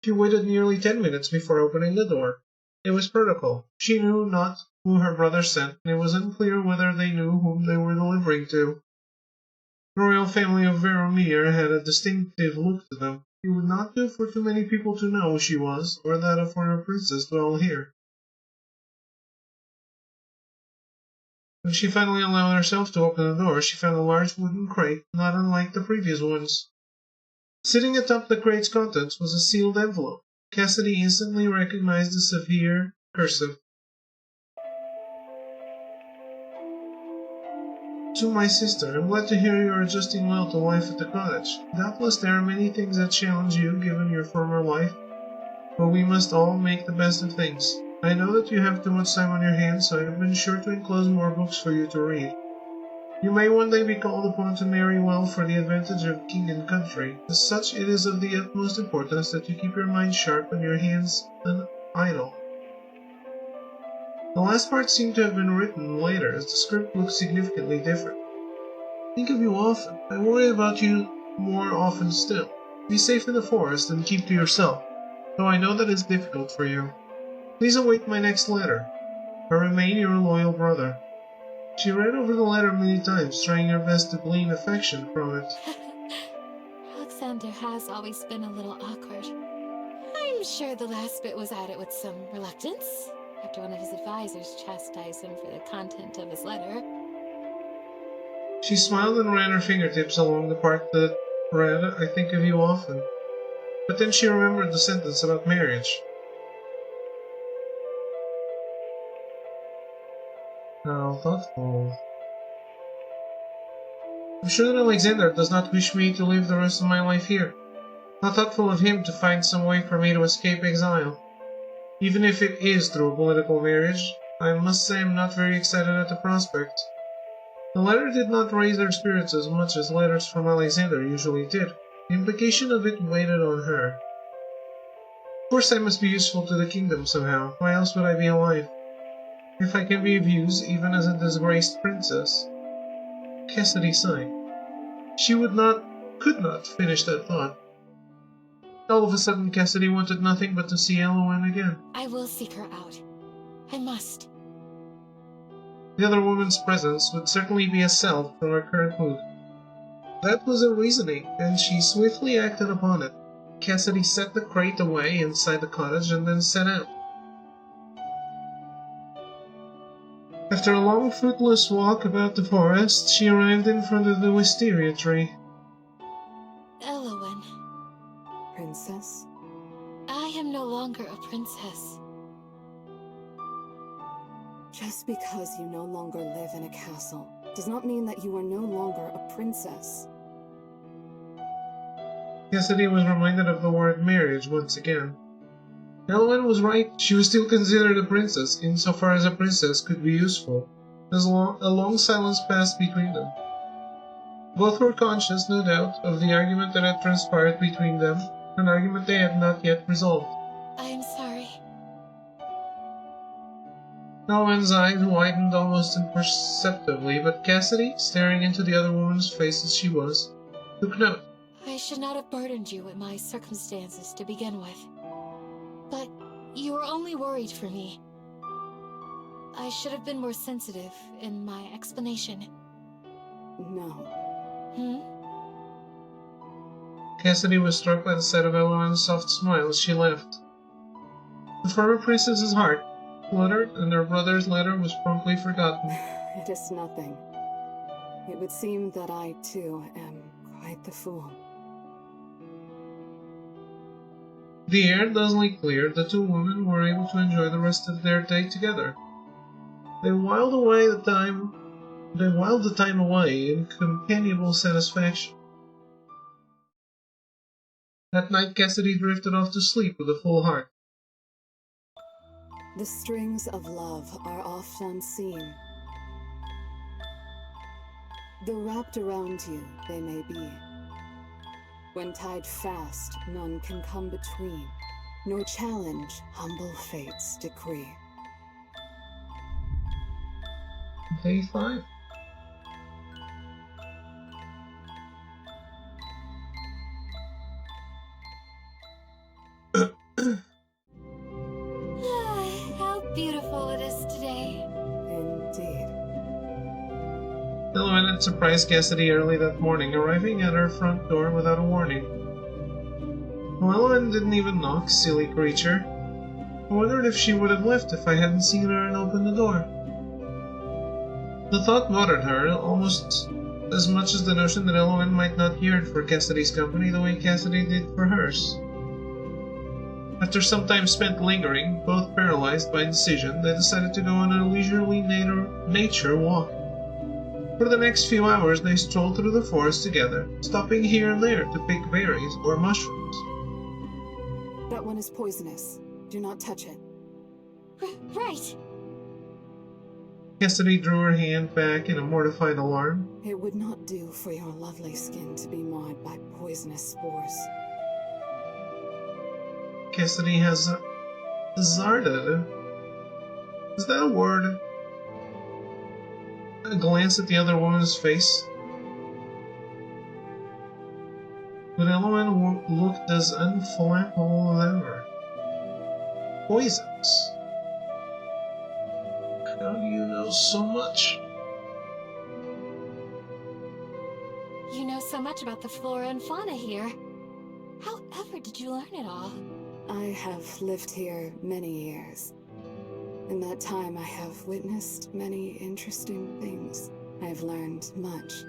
She waited nearly 10 minutes before opening the door. It was protocol. She knew not who her brother sent, and it was unclear whether they knew whom they were delivering to. The royal family of Veromir had a distinctive look to them. It would not do for too many people to know who she was, or that a former princess dwelled here. When she finally allowed herself to open the door, she found a large wooden crate, not unlike the previous ones. Sitting atop the crate's contents was a sealed envelope. Cassidy instantly recognized the severe cursive. To my sister, I'm glad to hear you are adjusting well to life at the cottage. Doubtless there are many things that challenge you, given your former life, but we must all make the best of things. I know that you have too much time on your hands, so I have been sure to enclose more books for you to read. You may one day be called upon to marry well for the advantage of king and country. As such, it is of the utmost importance that you keep your mind sharp and your hands idle. The last part seemed to have been written later, as the script looked significantly different. Think of you often. I worry about you more often still. Be safe in the forest and keep to yourself, though I know that it's difficult for you. Please await my next letter. I remain your loyal brother. She read over the letter many times, trying her best to glean affection from it. Alexander has always been a little awkward. I'm sure the last bit was added with some reluctance, after one of his advisors chastised him for the content of his letter. She smiled and ran her fingertips along the part that read, I think of you often. But then she remembered the sentence about marriage. How thoughtful. I'm sure that Alexander does not wish me to live the rest of my life here. How thoughtful of him to find some way for me to escape exile. Even if it is through a political marriage, I must say I'm not very excited at the prospect. The letter did not raise her spirits as much as letters from Alexander usually did. The implication of it weighed on her. Of course I must be useful to the kingdom somehow. Why else would I be alive? If I can be of use, even as a disgraced princess. Cassidy sighed. She could not finish that thought. All of a sudden, Cassidy wanted nothing but to see Elowen again. I will seek her out. I must. The other woman's presence would certainly be a salve from her current mood. That was her reasoning, and she swiftly acted upon it. Cassidy set the crate away inside the cottage and then set out. After a long, fruitless walk about the forest, she arrived in front of the wisteria tree. Elowen. Princess? I am no longer a princess. Just because you no longer live in a castle does not mean that you are no longer a princess. Cassidy was reminded of the word marriage once again. Elowen was right. She was still considered a princess, insofar as a princess could be useful. as a long silence passed between them. Both were conscious, no doubt, of the argument that had transpired between them, an argument they had not yet resolved. I am sorry. Eloine's eyes widened almost imperceptibly, but Cassidy, staring into the other woman's face as she was, took note. I should not have burdened you with my circumstances to begin with. But you were only worried for me. I should have been more sensitive in my explanation. No. Cassidy was struck by the sight of Eloine's soft smile as she laughed. The former princess's heart fluttered, and her brother's letter was promptly forgotten. It is nothing. It would seem that I, too, am quite the fool. The air duzzily cleared, the two women were able to enjoy the rest of their day together. They whiled the time away in companionable satisfaction. That night Cassidy drifted off to sleep with a full heart. The strings of love are oft unseen. Though wrapped around you, they may be. When tied fast, none can come between, nor challenge humble fate's decree. Day 5. How beautiful it is today. Indeed. Eloine had surprised Cassidy early that morning, arriving at her front door without a warning. Well, Eloine didn't even knock, silly creature. I wondered if she would have left if I hadn't seen her and opened the door. The thought bothered her almost as much as the notion that Eloine might not yearn for Cassidy's company the way Cassidy did for hers. After some time spent lingering, both paralyzed by indecision, they decided to go on a leisurely nature walk. For the next few hours they strolled through the forest together, stopping here and there to pick berries or mushrooms. That one is poisonous. Do not touch it. Right. Cassidy drew her hand back in a mortified alarm. It would not do for your lovely skin to be marred by poisonous spores. Cassidy has hazarded. Is that a word? A glance at the other woman's face. But Eloine looked as unflappable as ever. Poisons. How do you know so much? You know so much about the flora and fauna here. However did you learn it all? I have lived here many years. In that time, I have witnessed many interesting things. I have learned much,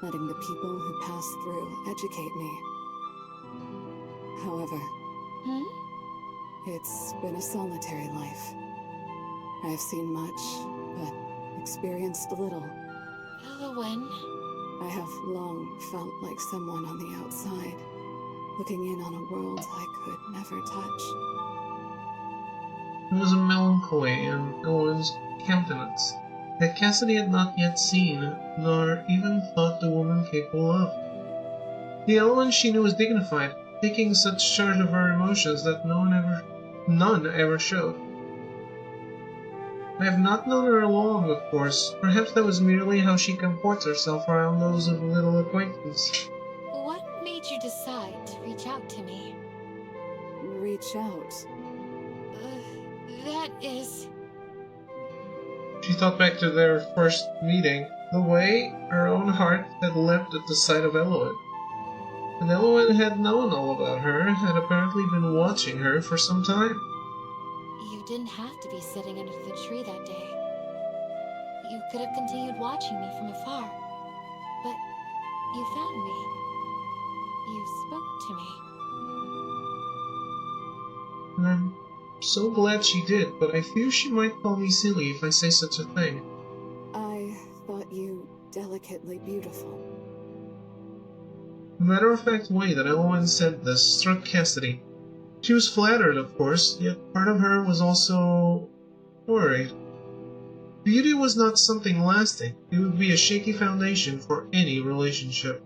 letting the people who pass through educate me. However, it's been a solitary life. I have seen much, but experienced little. Eloine. I have long felt like someone on the outside, looking in on a world I could never touch. There was a melancholy in Eloine's countenance that Cassidy had not yet seen, nor even thought the woman capable of. The Eloine she knew was dignified, taking such charge of her emotions that none ever showed. I have not known her long, of course. Perhaps that was merely how she comports herself around those of little acquaintance. What made you decide to reach out to me? Reach out. That is... She thought back to their first meeting, the way her own heart had leapt at the sight of Eloine. And Eloine had known all about her, had apparently been watching her for some time. You didn't have to be sitting under the tree that day. You could have continued watching me from afar. But you found me. You spoke to me. And I'm so glad she did, but I fear she might call me silly if I say such a thing. I thought you delicately beautiful. The matter-of-fact way that Eloine said this struck Cassidy. She was flattered, of course, yet part of her was also worried. Beauty was not something lasting. It would be a shaky foundation for any relationship.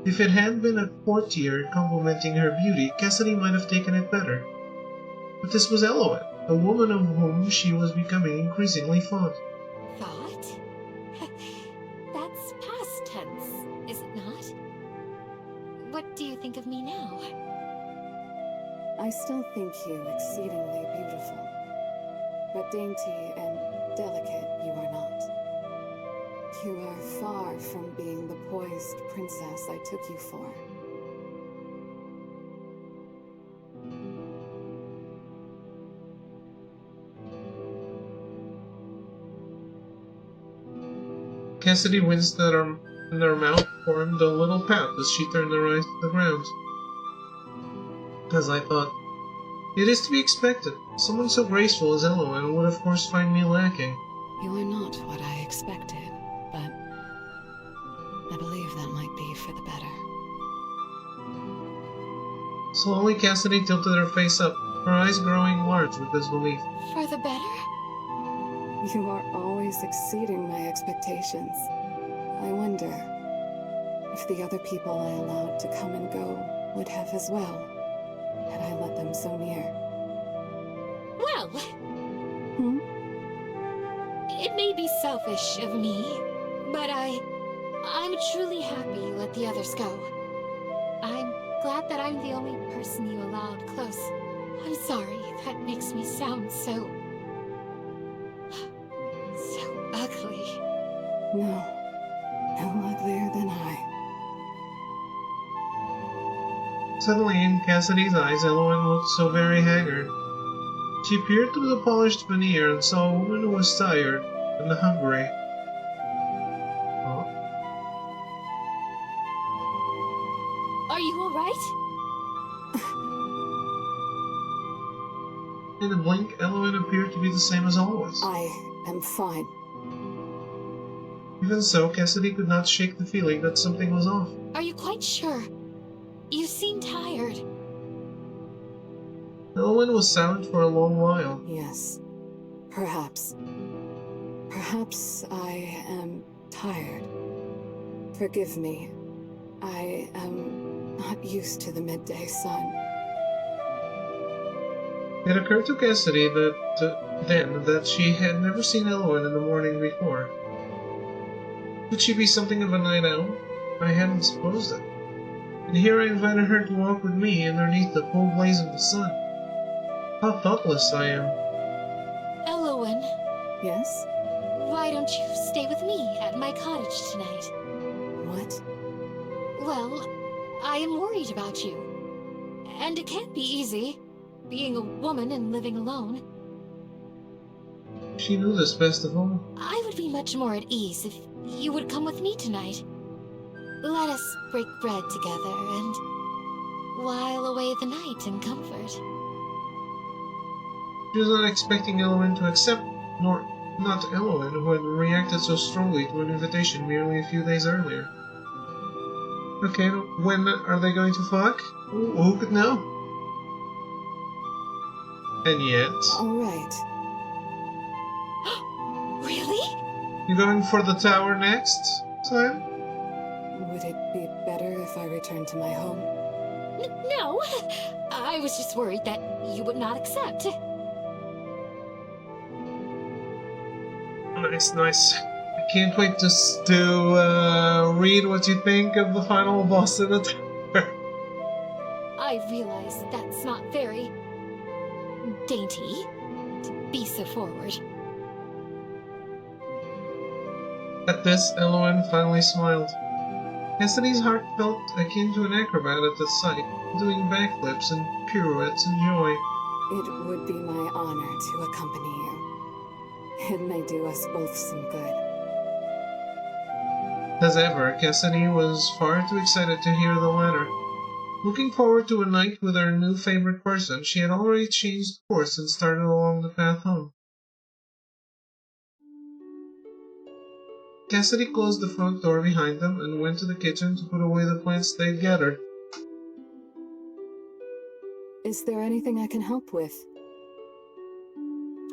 If it had been a courtier complimenting her beauty, Cassidy might have taken it better. But this was Eloin, a woman of whom she was becoming increasingly fond. Thought? That's past tense, is it not? What do you think of me now? I still think you exceedingly beautiful, but dainty and delicate you are not. You are far from being the poised princess I took you for. Cassidy winced at her, and her mouth formed a little pout as she turned her eyes to the ground. As I thought, it is to be expected. Someone so graceful as Eloin would of course find me lacking. You are not what I expected, but I believe that might be for the better. Slowly Cassidy tilted her face up, her eyes growing large with disbelief. For the better? You are always exceeding my expectations. I wonder if the other people I allowed to come and go would have as well, had I let them so near. Well, Hmm? it may be selfish of me, but I'm truly happy you let the others go. I'm glad that I'm the only person you allowed close. I'm sorry, that makes me sound so ugly. No. No uglier than I. Suddenly, in Cassidy's eyes, Eloin looked so very haggard. She peered through the polished veneer and saw a woman who was tired and hungry. Oh. Are you alright? In a blink, Eloin appeared to be the same as always. I am fine. Even so, Cassidy could not shake the feeling that something was off. Are you quite sure? You seem tired. Eloin was silent for a long while. Yes. Perhaps. Perhaps I am tired. Forgive me. I am not used to the midday sun. It occurred to Cassidy then that she had never seen Eloin in the morning before. Could she be something of a night owl? I hadn't supposed it. And here I invited her to walk with me underneath the full blaze of the sun. How thoughtless I am. Eloin, Yes? why don't you stay with me at my cottage tonight? What? Well, I am worried about you. And it can't be easy, being a woman and living alone. She knew this best of all. I would be much more at ease if you would come with me tonight. Let us break bread together and while away the night in comfort. She was not expecting Eloin to accept, nor not Eloin, who had reacted so strongly to an invitation merely a few days earlier. Okay, when are they going to fuck? Who could know? And yet... Alright. Really? You going for the tower next time? Would it be better if I returned to my home? No. I was just worried that you would not accept. Nice. I can't wait to read what you think of the final boss in the tower. I realize that's not very dainty to be so forward. At this, Eloin finally smiled. Cassidy's heart felt akin to an acrobat at the sight, doing backflips and pirouettes in joy. It would be my honor to accompany you. It may do us both some good. As ever, Cassidy was far too excited to hear the latter. Looking forward to a night with her new favorite person, she had already changed course and started along the path home. Cassidy closed the front door behind them and went to the kitchen to put away the plants they had gathered. Is there anything I can help with?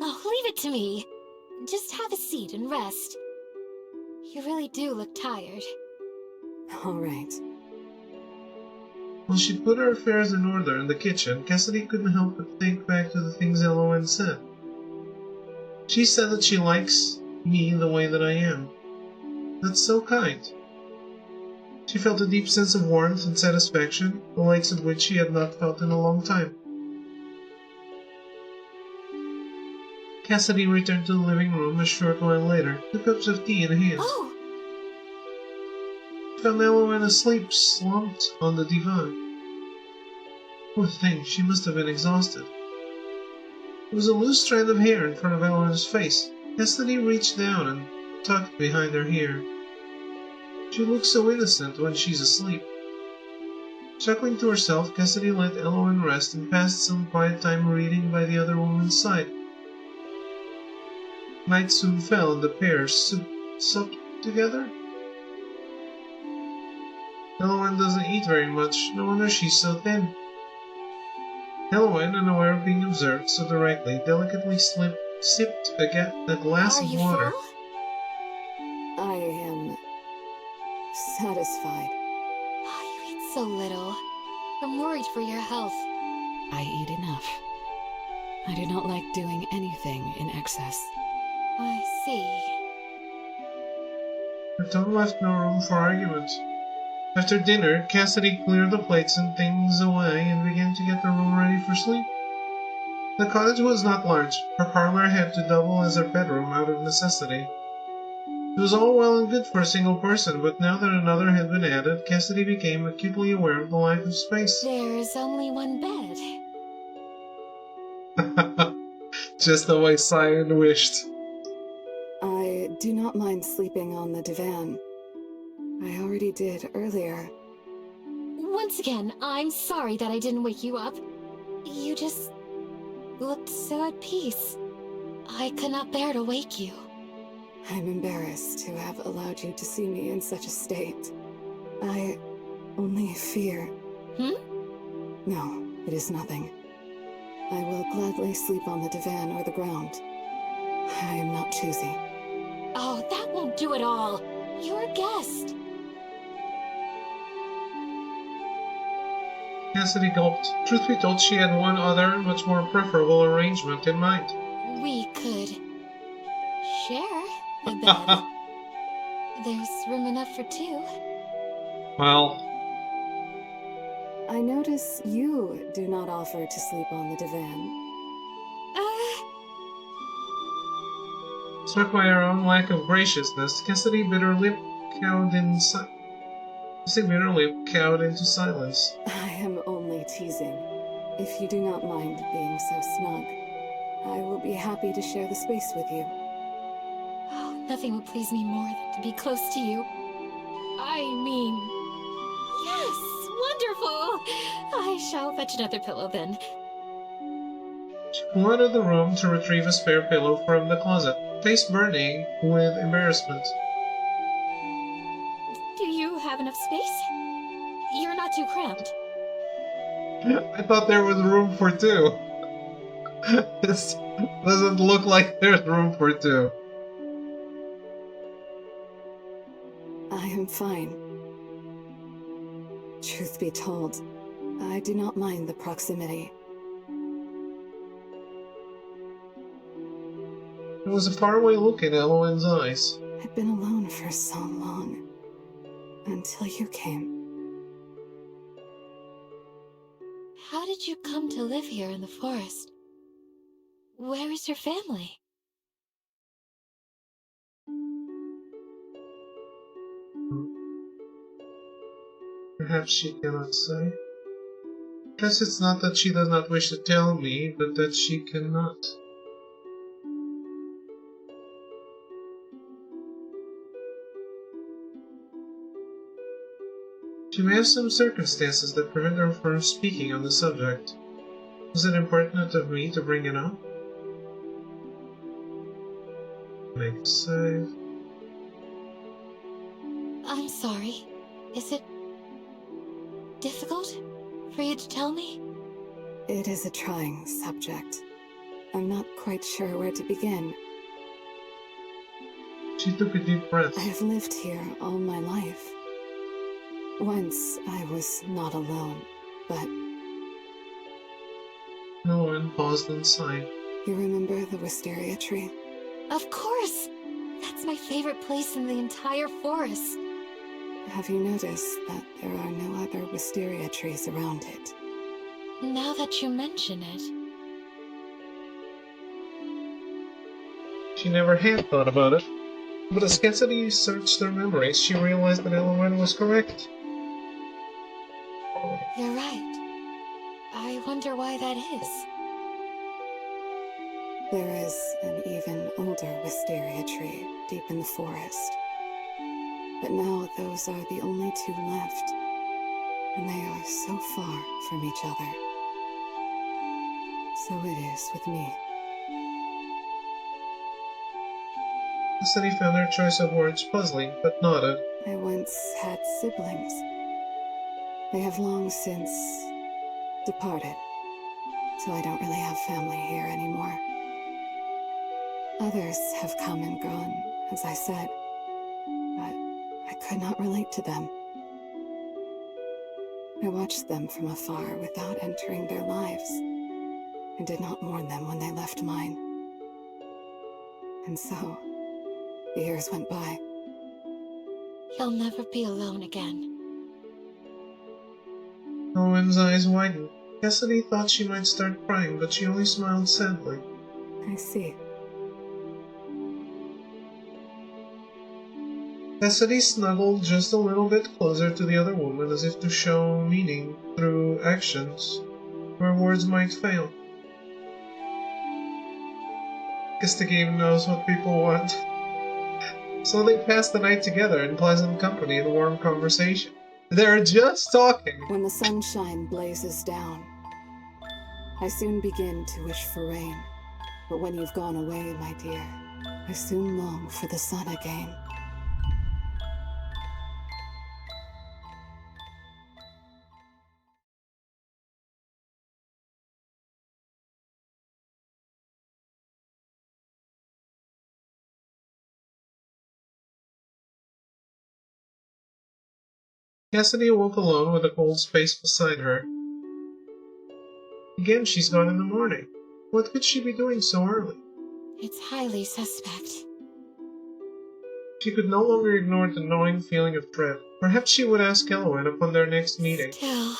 Oh, leave it to me. Just have a seat and rest. You really do look tired. All right. While she put her affairs in order in the kitchen, Cassidy couldn't help but think back to the things Elowen said. She said that she likes me the way that I am. That's so kind. She felt a deep sense of warmth and satisfaction, the likes of which she had not felt in a long time. Cassidy returned to the living room a short while later, 2 cups of tea in hand. Oh! She found Elowen asleep, slumped on the divan. Poor thing, she must have been exhausted. There was a loose strand of hair in front of Elowen's face. Cassidy reached down and tucked behind her hair. She looks so innocent when she's asleep. Chuckling to herself, Cassidy let Elowen rest and passed some quiet time reading by the other woman's side. Night soon fell and the pair supped together. Elowen doesn't eat very much, no wonder she's so thin. Elowen, unaware of being observed so directly, delicately sipped a glass Are of you water. full? I am satisfied. Oh, you eat so little. I'm worried for your health. I eat enough. I do not like doing anything in excess. I see. Her tone left no room for argument. After dinner, Cassidy cleared the plates and things away and began to get the room ready for sleep. The cottage was not large. Her parlor had to double as her bedroom out of necessity. It was all well and good for a single person, but now that another had been added, Cassidy became acutely aware of the lack of space. There's only one bed. Just the way Cyan wished. I do not mind sleeping on the divan. I already did earlier. Once again, I'm sorry that I didn't wake you up. You just looked so at peace. I could not bear to wake you. I'm embarrassed to have allowed you to see me in such a state. I only fear... No, it is nothing. I will gladly sleep on the divan or the ground. I am not choosy. Oh, that won't do at all. You're a guest. Cassidy gulped. Truth be told, she had one other, much more preferable arrangement in mind. We could share a bed. There's room enough for 2. Well, I notice you do not offer to sleep on the divan. struck by her own lack of graciousness, Cassidy bit her lip, cowed into silence. I am only teasing. If you do not mind being so snug, I will be happy to share the space with you. Oh, nothing would please me more than to be close to you. I mean, yes, wonderful. I shall fetch another pillow then. She flew out of the room to retrieve a spare pillow from the closet, face burning with embarrassment. Do you have enough space? You're not too cramped. I thought there was room for 2. This doesn't look like there's room for 2. I am fine. Truth be told, I do not mind the proximity. There was a faraway look in Elowen's eyes. I've been alone for so long. Until you came. How did you come to live here in the forest? Where is your family? Perhaps she cannot say. Guess it's not that she does not wish to tell me, but that she cannot. She may have some circumstances that prevent her from speaking on the subject. Was it important of me to bring it up? Make a save. I'm sorry. Is it difficult for you to tell me? It is a trying subject. I'm not quite sure where to begin. She took a deep breath. I have lived here all my life. Once I was not alone, but Elowen paused and sighed. you remember the wisteria tree? Of course! That's my favorite place in the entire forest. Have you noticed that there are no other wisteria trees around it? Now that you mention it. She never had thought about it, but as Cassidy searched her memories, she realized that Elowen was correct. You're right. I wonder why that is. There is an even older wisteria tree deep in the forest. But now those are the only two left, and they are so far from each other. So it is with me. Cassidy found her choice of words puzzling, but nodded. I once had siblings. They have long since departed, so I don't really have family here anymore. Others have come and gone, as I said, but I could not relate to them. I watched them from afar without entering their lives, and did not mourn them when they left mine. And so, the years went by. You'll never be alone again. Elowen's eyes widened. Cassidy thought she might start crying, but she only smiled sadly. I see. Cassidy snuggled just a little bit closer to the other woman, as if to show meaning through actions where words might fail. Guess the game knows what people want. So they passed the night together in pleasant company and warm conversation. They're just talking. When the sunshine blazes down, I soon begin to wish for rain. But when you've gone away, my dear, I soon long for the sun again. Cassidy awoke alone with a cold space beside her. Again, she's gone in the morning. What could she be doing so early? It's highly suspect. She could no longer ignore the gnawing feeling of dread. Perhaps she would ask Elowen upon their next meeting. Still,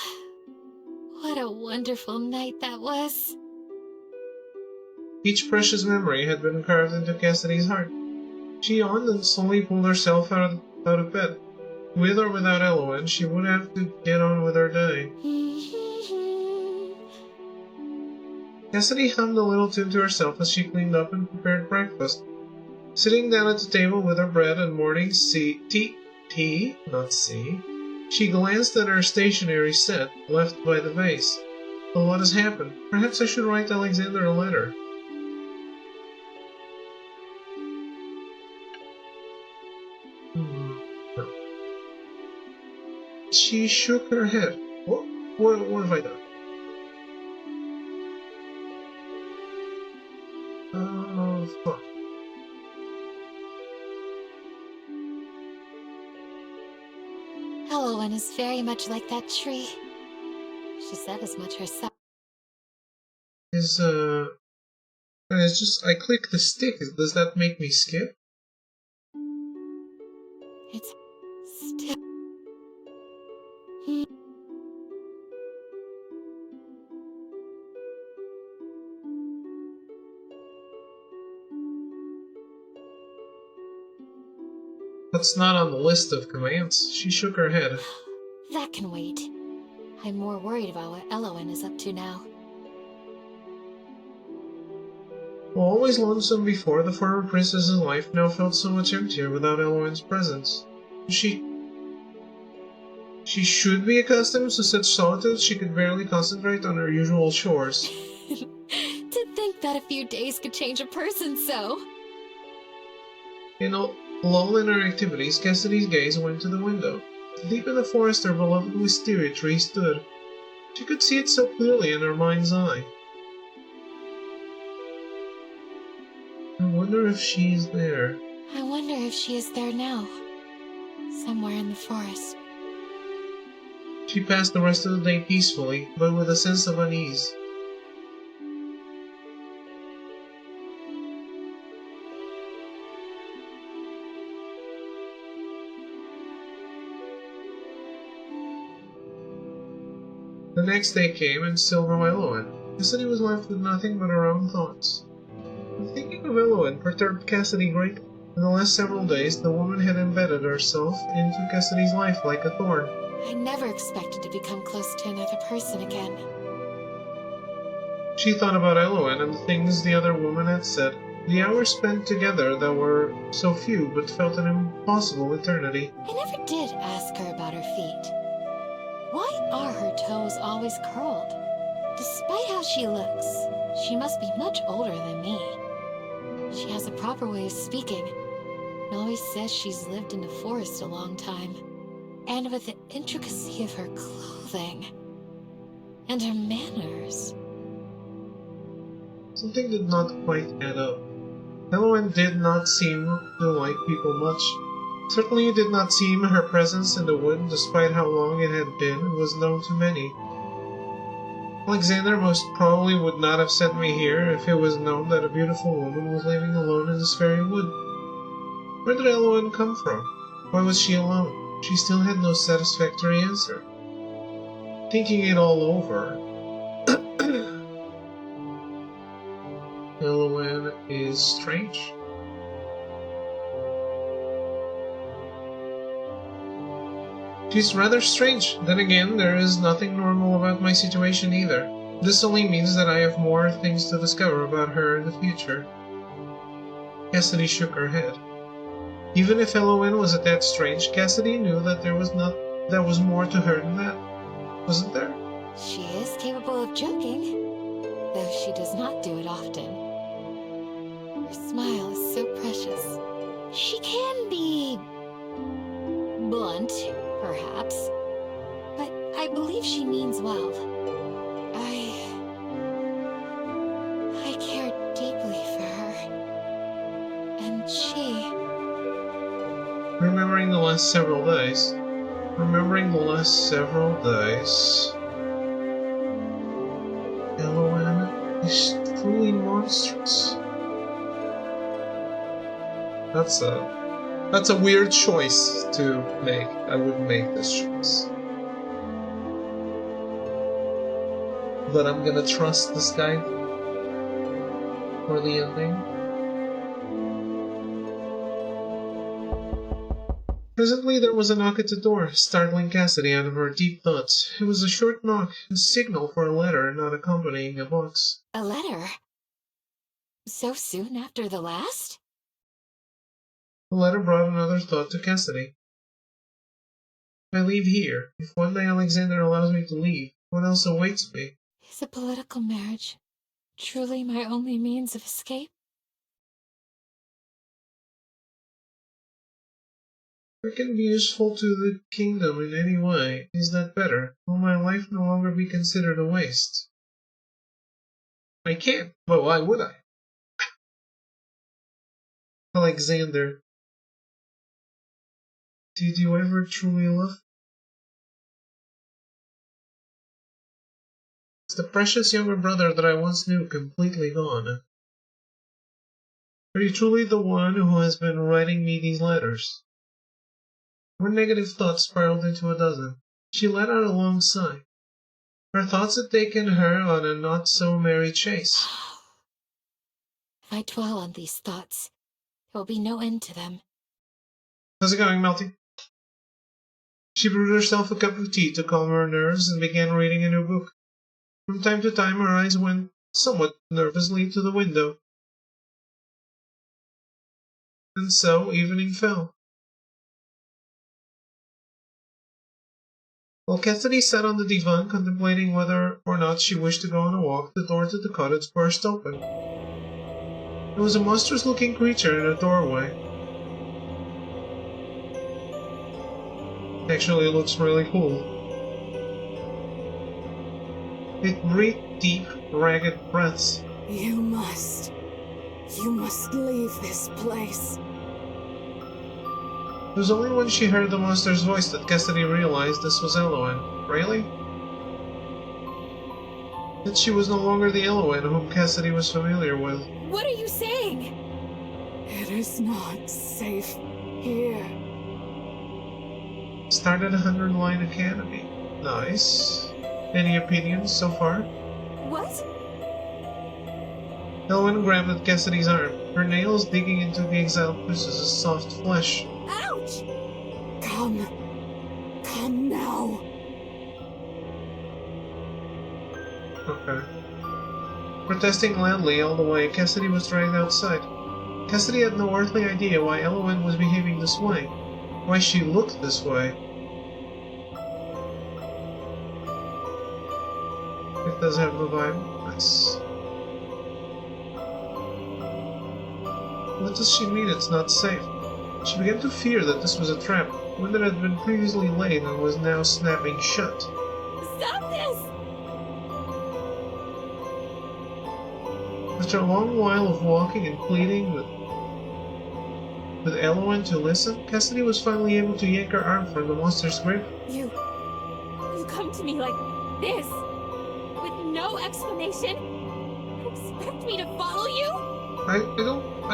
what a wonderful night that was. Each precious memory had been carved into Cassidy's heart. She yawned and slowly pulled herself out of bed. With or without Elowen, she would have to get on with her day. Cassidy hummed a little tune to herself as she cleaned up and prepared breakfast. Sitting down at the table with her bread and morning tea, she glanced at her stationery set left by the vase. But what has happened? Perhaps I should write Alexander a letter. She shook her head. What have I done? Oh, fuck. Elowen is very much like that tree. She said as much herself. It's just, I click the stick. Does that make me skip? It's still. That's not on the list of commands. She shook her head. That can wait. I'm more worried about what Elowen is up to now. While always lonesome before, the former princess's life now felt so much emptier without Elowen's presence. She should be accustomed to such solitude. She could barely concentrate on her usual chores. To think that a few days could change a person so. Lull in her activities, Cassidy's gaze went to the window. Deep in the forest, her beloved wisteria tree stood. She could see it so clearly in her mind's eye. I wonder if she's there. I wonder if she is there now, somewhere in the forest. She passed the rest of the day peacefully, but with a sense of unease. The next day came, and still no Elowen. Cassidy was left with nothing but her own thoughts. The thinking of Elowen perturbed Cassidy greatly. In the last several days, the woman had embedded herself into Cassidy's life like a thorn. I never expected to become close to another person again. She thought about Elowen and the things the other woman had said. The hours spent together that were so few but felt an impossible eternity. I never did ask her about her feet. Why are her toes always curled? Despite how she looks, she must be much older than me. She has a proper way of speaking, and always says she's lived in the forest a long time. And with the intricacy of her clothing, and her manners. Something did not quite add up. Elowen did not seem to like people much. Certainly it did not seem her presence in the wood, despite how long it had been, was known to many. Alexander most probably would not have sent me here if it was known that a beautiful woman was living alone in this very wood. Where did Elowen come from? Why was she alone? She still had no satisfactory answer. Thinking it all over, Elowen is strange. She's rather strange. Then again, there is nothing normal about my situation either. This only means that I have more things to discover about her in the future. Cassidy shook her head. Even if Elowen was a tad strange, Cassidy knew that there was more to her than that. Wasn't there? She is capable of joking, though she does not do it often. Her smile is so precious. She can be blunt, perhaps, but I believe she means well. I care deeply for her, and she... Remembering the last several days, Elowen is truly monstrous. That's a weird choice to make. I wouldn't make this choice. But I'm gonna trust this guy for the ending. Presently there was a knock at the door, startling Cassidy out of her deep thoughts. It was a short knock, a signal for a letter not accompanying a box. A letter? So soon after the last? The letter brought another thought to Cassidy. If I leave here, if one day Alexander allows me to leave, what else awaits me? Is a political marriage truly my only means of escape? If I can be useful to the kingdom in any way, is that better? Will my life no longer be considered a waste? I can't, but why would I? Alexander, did you ever truly love? Is the precious younger brother that I once knew completely gone? Are you truly the one who has been writing me these letters? One negative thought spiraled into a dozen. She let out a long sigh. Her thoughts had taken her on a not-so-merry chase. If I dwell on these thoughts, there will be no end to them. How's it going, Melty? She brewed herself a cup of tea to calm her nerves and began reading a new book. From time to time her eyes went somewhat nervously to the window. And so evening fell. While Cassidy sat on the divan contemplating whether or not she wished to go on a walk, the door to the cottage burst open. There was a monstrous-looking creature in the doorway. Actually, it looks really cool. It breathed deep, ragged breaths. You must leave this place. It was only when she heard the monster's voice that Cassidy realized this was Elowen. Really? That she was no longer the Elowen whom Cassidy was familiar with. What are you saying? It is not safe here. Started 100 Line Academy. Nice. Any opinions so far? What? Elowen grabbed at Cassidy's arm, her nails digging into the exiled princess's soft flesh. Ouch! Come. Come now. Okay. Protesting loudly all the way, Cassidy was dragged outside. Cassidy had no earthly idea why Elowen was behaving this way, why she looked this way. It does have the vibe. Nice. What does she mean it's not safe? She began to fear that this was a trap, one that had been previously laid and was now snapping shut. Stop this! After a long while of walking and pleading with Elowen to listen, Cassidy was finally able to yank her arm from the monster's grip. You come to me like this, with no explanation? You expect me to follow you? I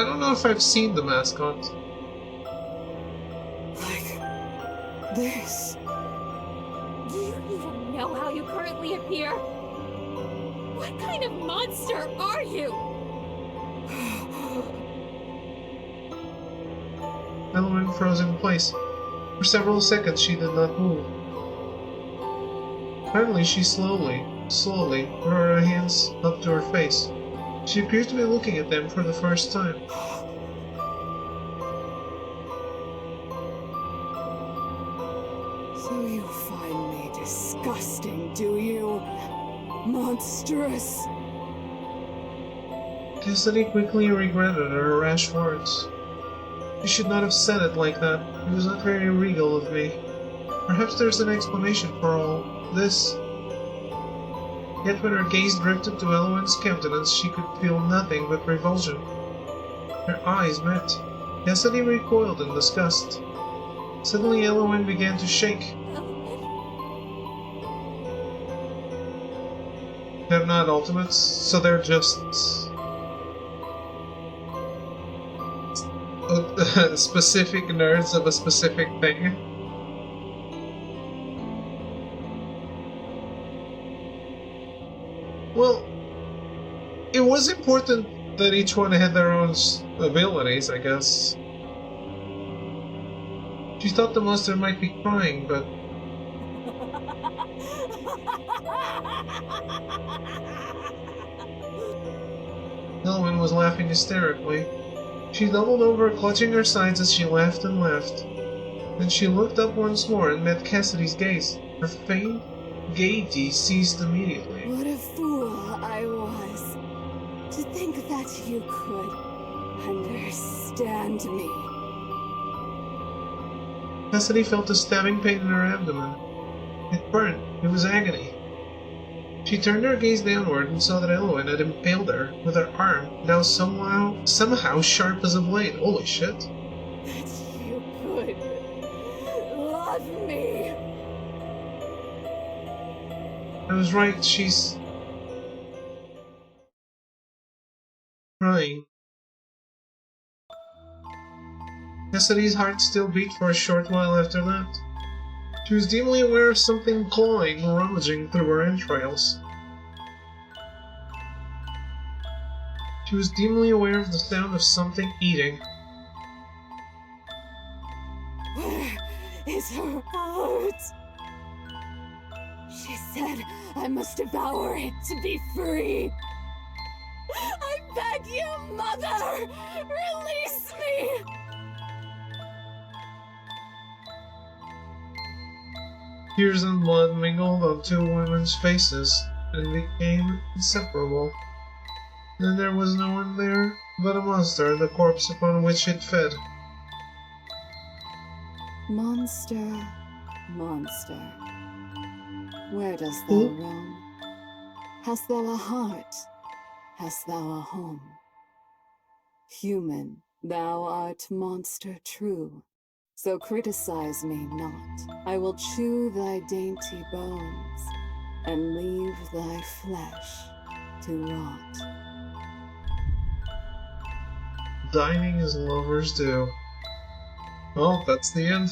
don't know if I've seen the mascot. Like this. Do you even know how you currently appear? What kind of monster are you? Elowen froze in place. For several seconds she did not move. Finally she slowly brought her hands up to her face. She appeared to be looking at them for the first time. So you find me disgusting, do you? Monstrous. Cassidy quickly regretted her rash words. She should not have said it like that. It was not very regal of me. Perhaps there's an explanation for all this. Yet when her gaze drifted to Elowen's countenance, she could feel nothing but revulsion. Their eyes met. Cassidy recoiled in disgust. Suddenly Elowen began to shake. They're not ultimates, so they're just specific nerds of a specific thing. Well, it was important that each one had their own abilities, I guess. She thought the monster might be crying, but Elowen was laughing hysterically. She doubled over, clutching her sides as she laughed and laughed. Then she looked up once more and met Cassidy's gaze. Her faint gaiety ceased immediately. What a fool I was to think that you could understand me. Cassidy felt a stabbing pain in her abdomen. It burned. It was agony. She turned her gaze downward and saw that Elowen had impaled her with her arm, now somehow sharp as a blade. Holy shit. That you could love me. I was right, she's crying. Cassidy's heart still beat for a short while after that. She was dimly aware of something clawing, rummaging through her entrails. She was dimly aware of the sound of something eating. Where is her heart? She said I must devour it to be free. I beg you, Mother! Release me! Tears and blood mingled on two women's faces and became inseparable. Then there was no one there but a monster, the corpse upon which it fed. Monster, monster, where dost thou Who? roam? Hast thou a heart? Hast thou a home? Human, thou art monster true. So criticize me not. I will chew thy dainty bones and leave thy flesh to rot. Dining as lovers do. Well, that's the end.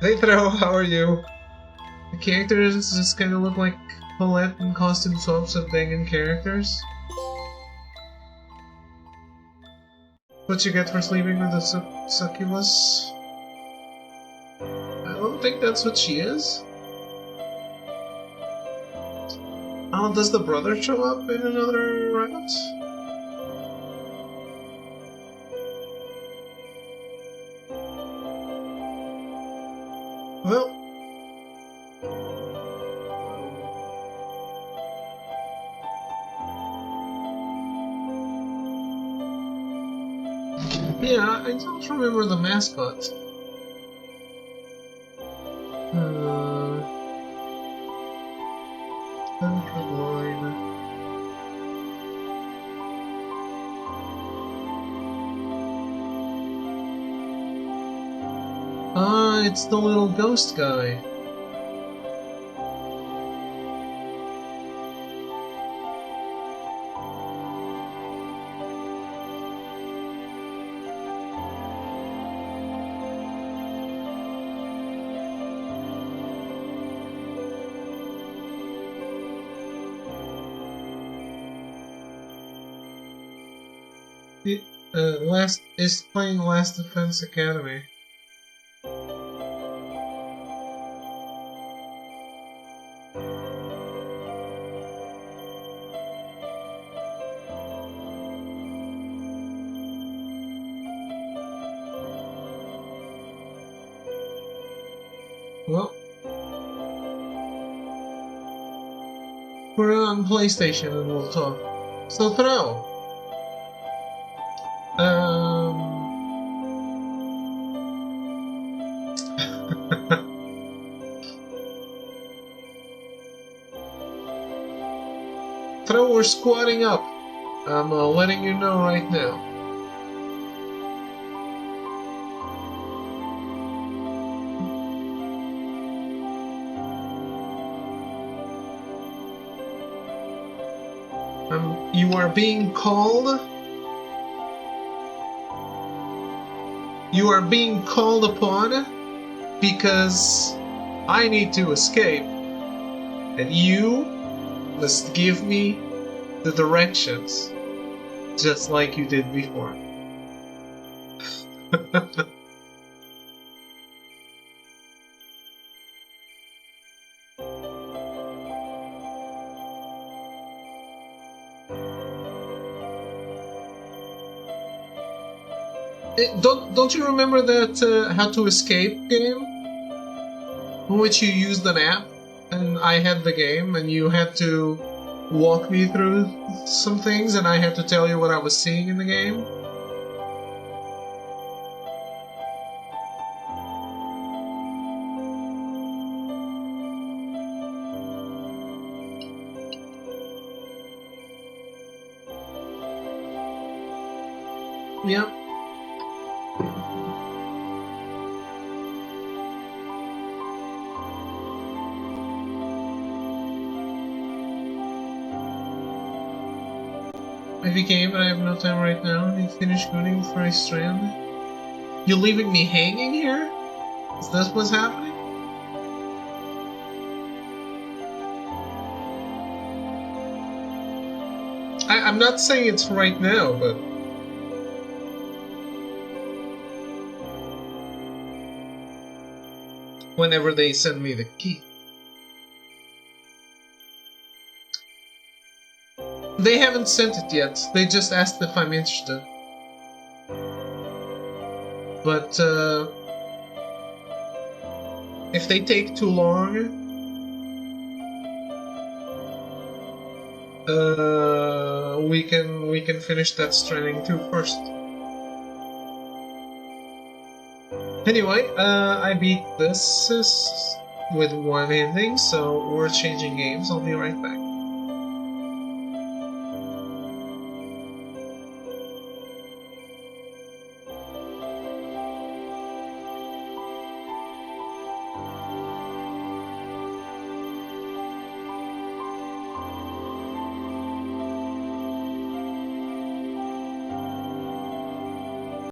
Hey Thro, how are you? The characters just kind of look like Paulette and costume swaps of Dangan characters. What you get for sleeping with a succubus? I don't think that's what she is. Oh, does the brother show up in another round? Well, yeah, I don't remember the mascot. Ah, it's the little ghost guy. Last is playing Last Defense Academy. Well, we're on PlayStation and we'll talk. So Thro, Thro, we're squatting up. I'm letting you know right now. You are being called. You are being called upon because I need to escape, and you must give me the directions, just like you did before. Don't you remember that How to Escape game? In which you used an app, and I had the game, and you had to walk me through some things, and I had to tell you what I was seeing in the game? Yep. I became, but I have no time right now. I need to finish gooning before I strand. You're leaving me hanging here? Is that what's happening? I'm not saying it's right now, but... whenever they send me the key. They haven't sent it yet. They just asked if I'm interested. But, if they take too long, we can finish that stranding too first. Anyway, I beat this with one ending, so we're changing games. I'll be right back.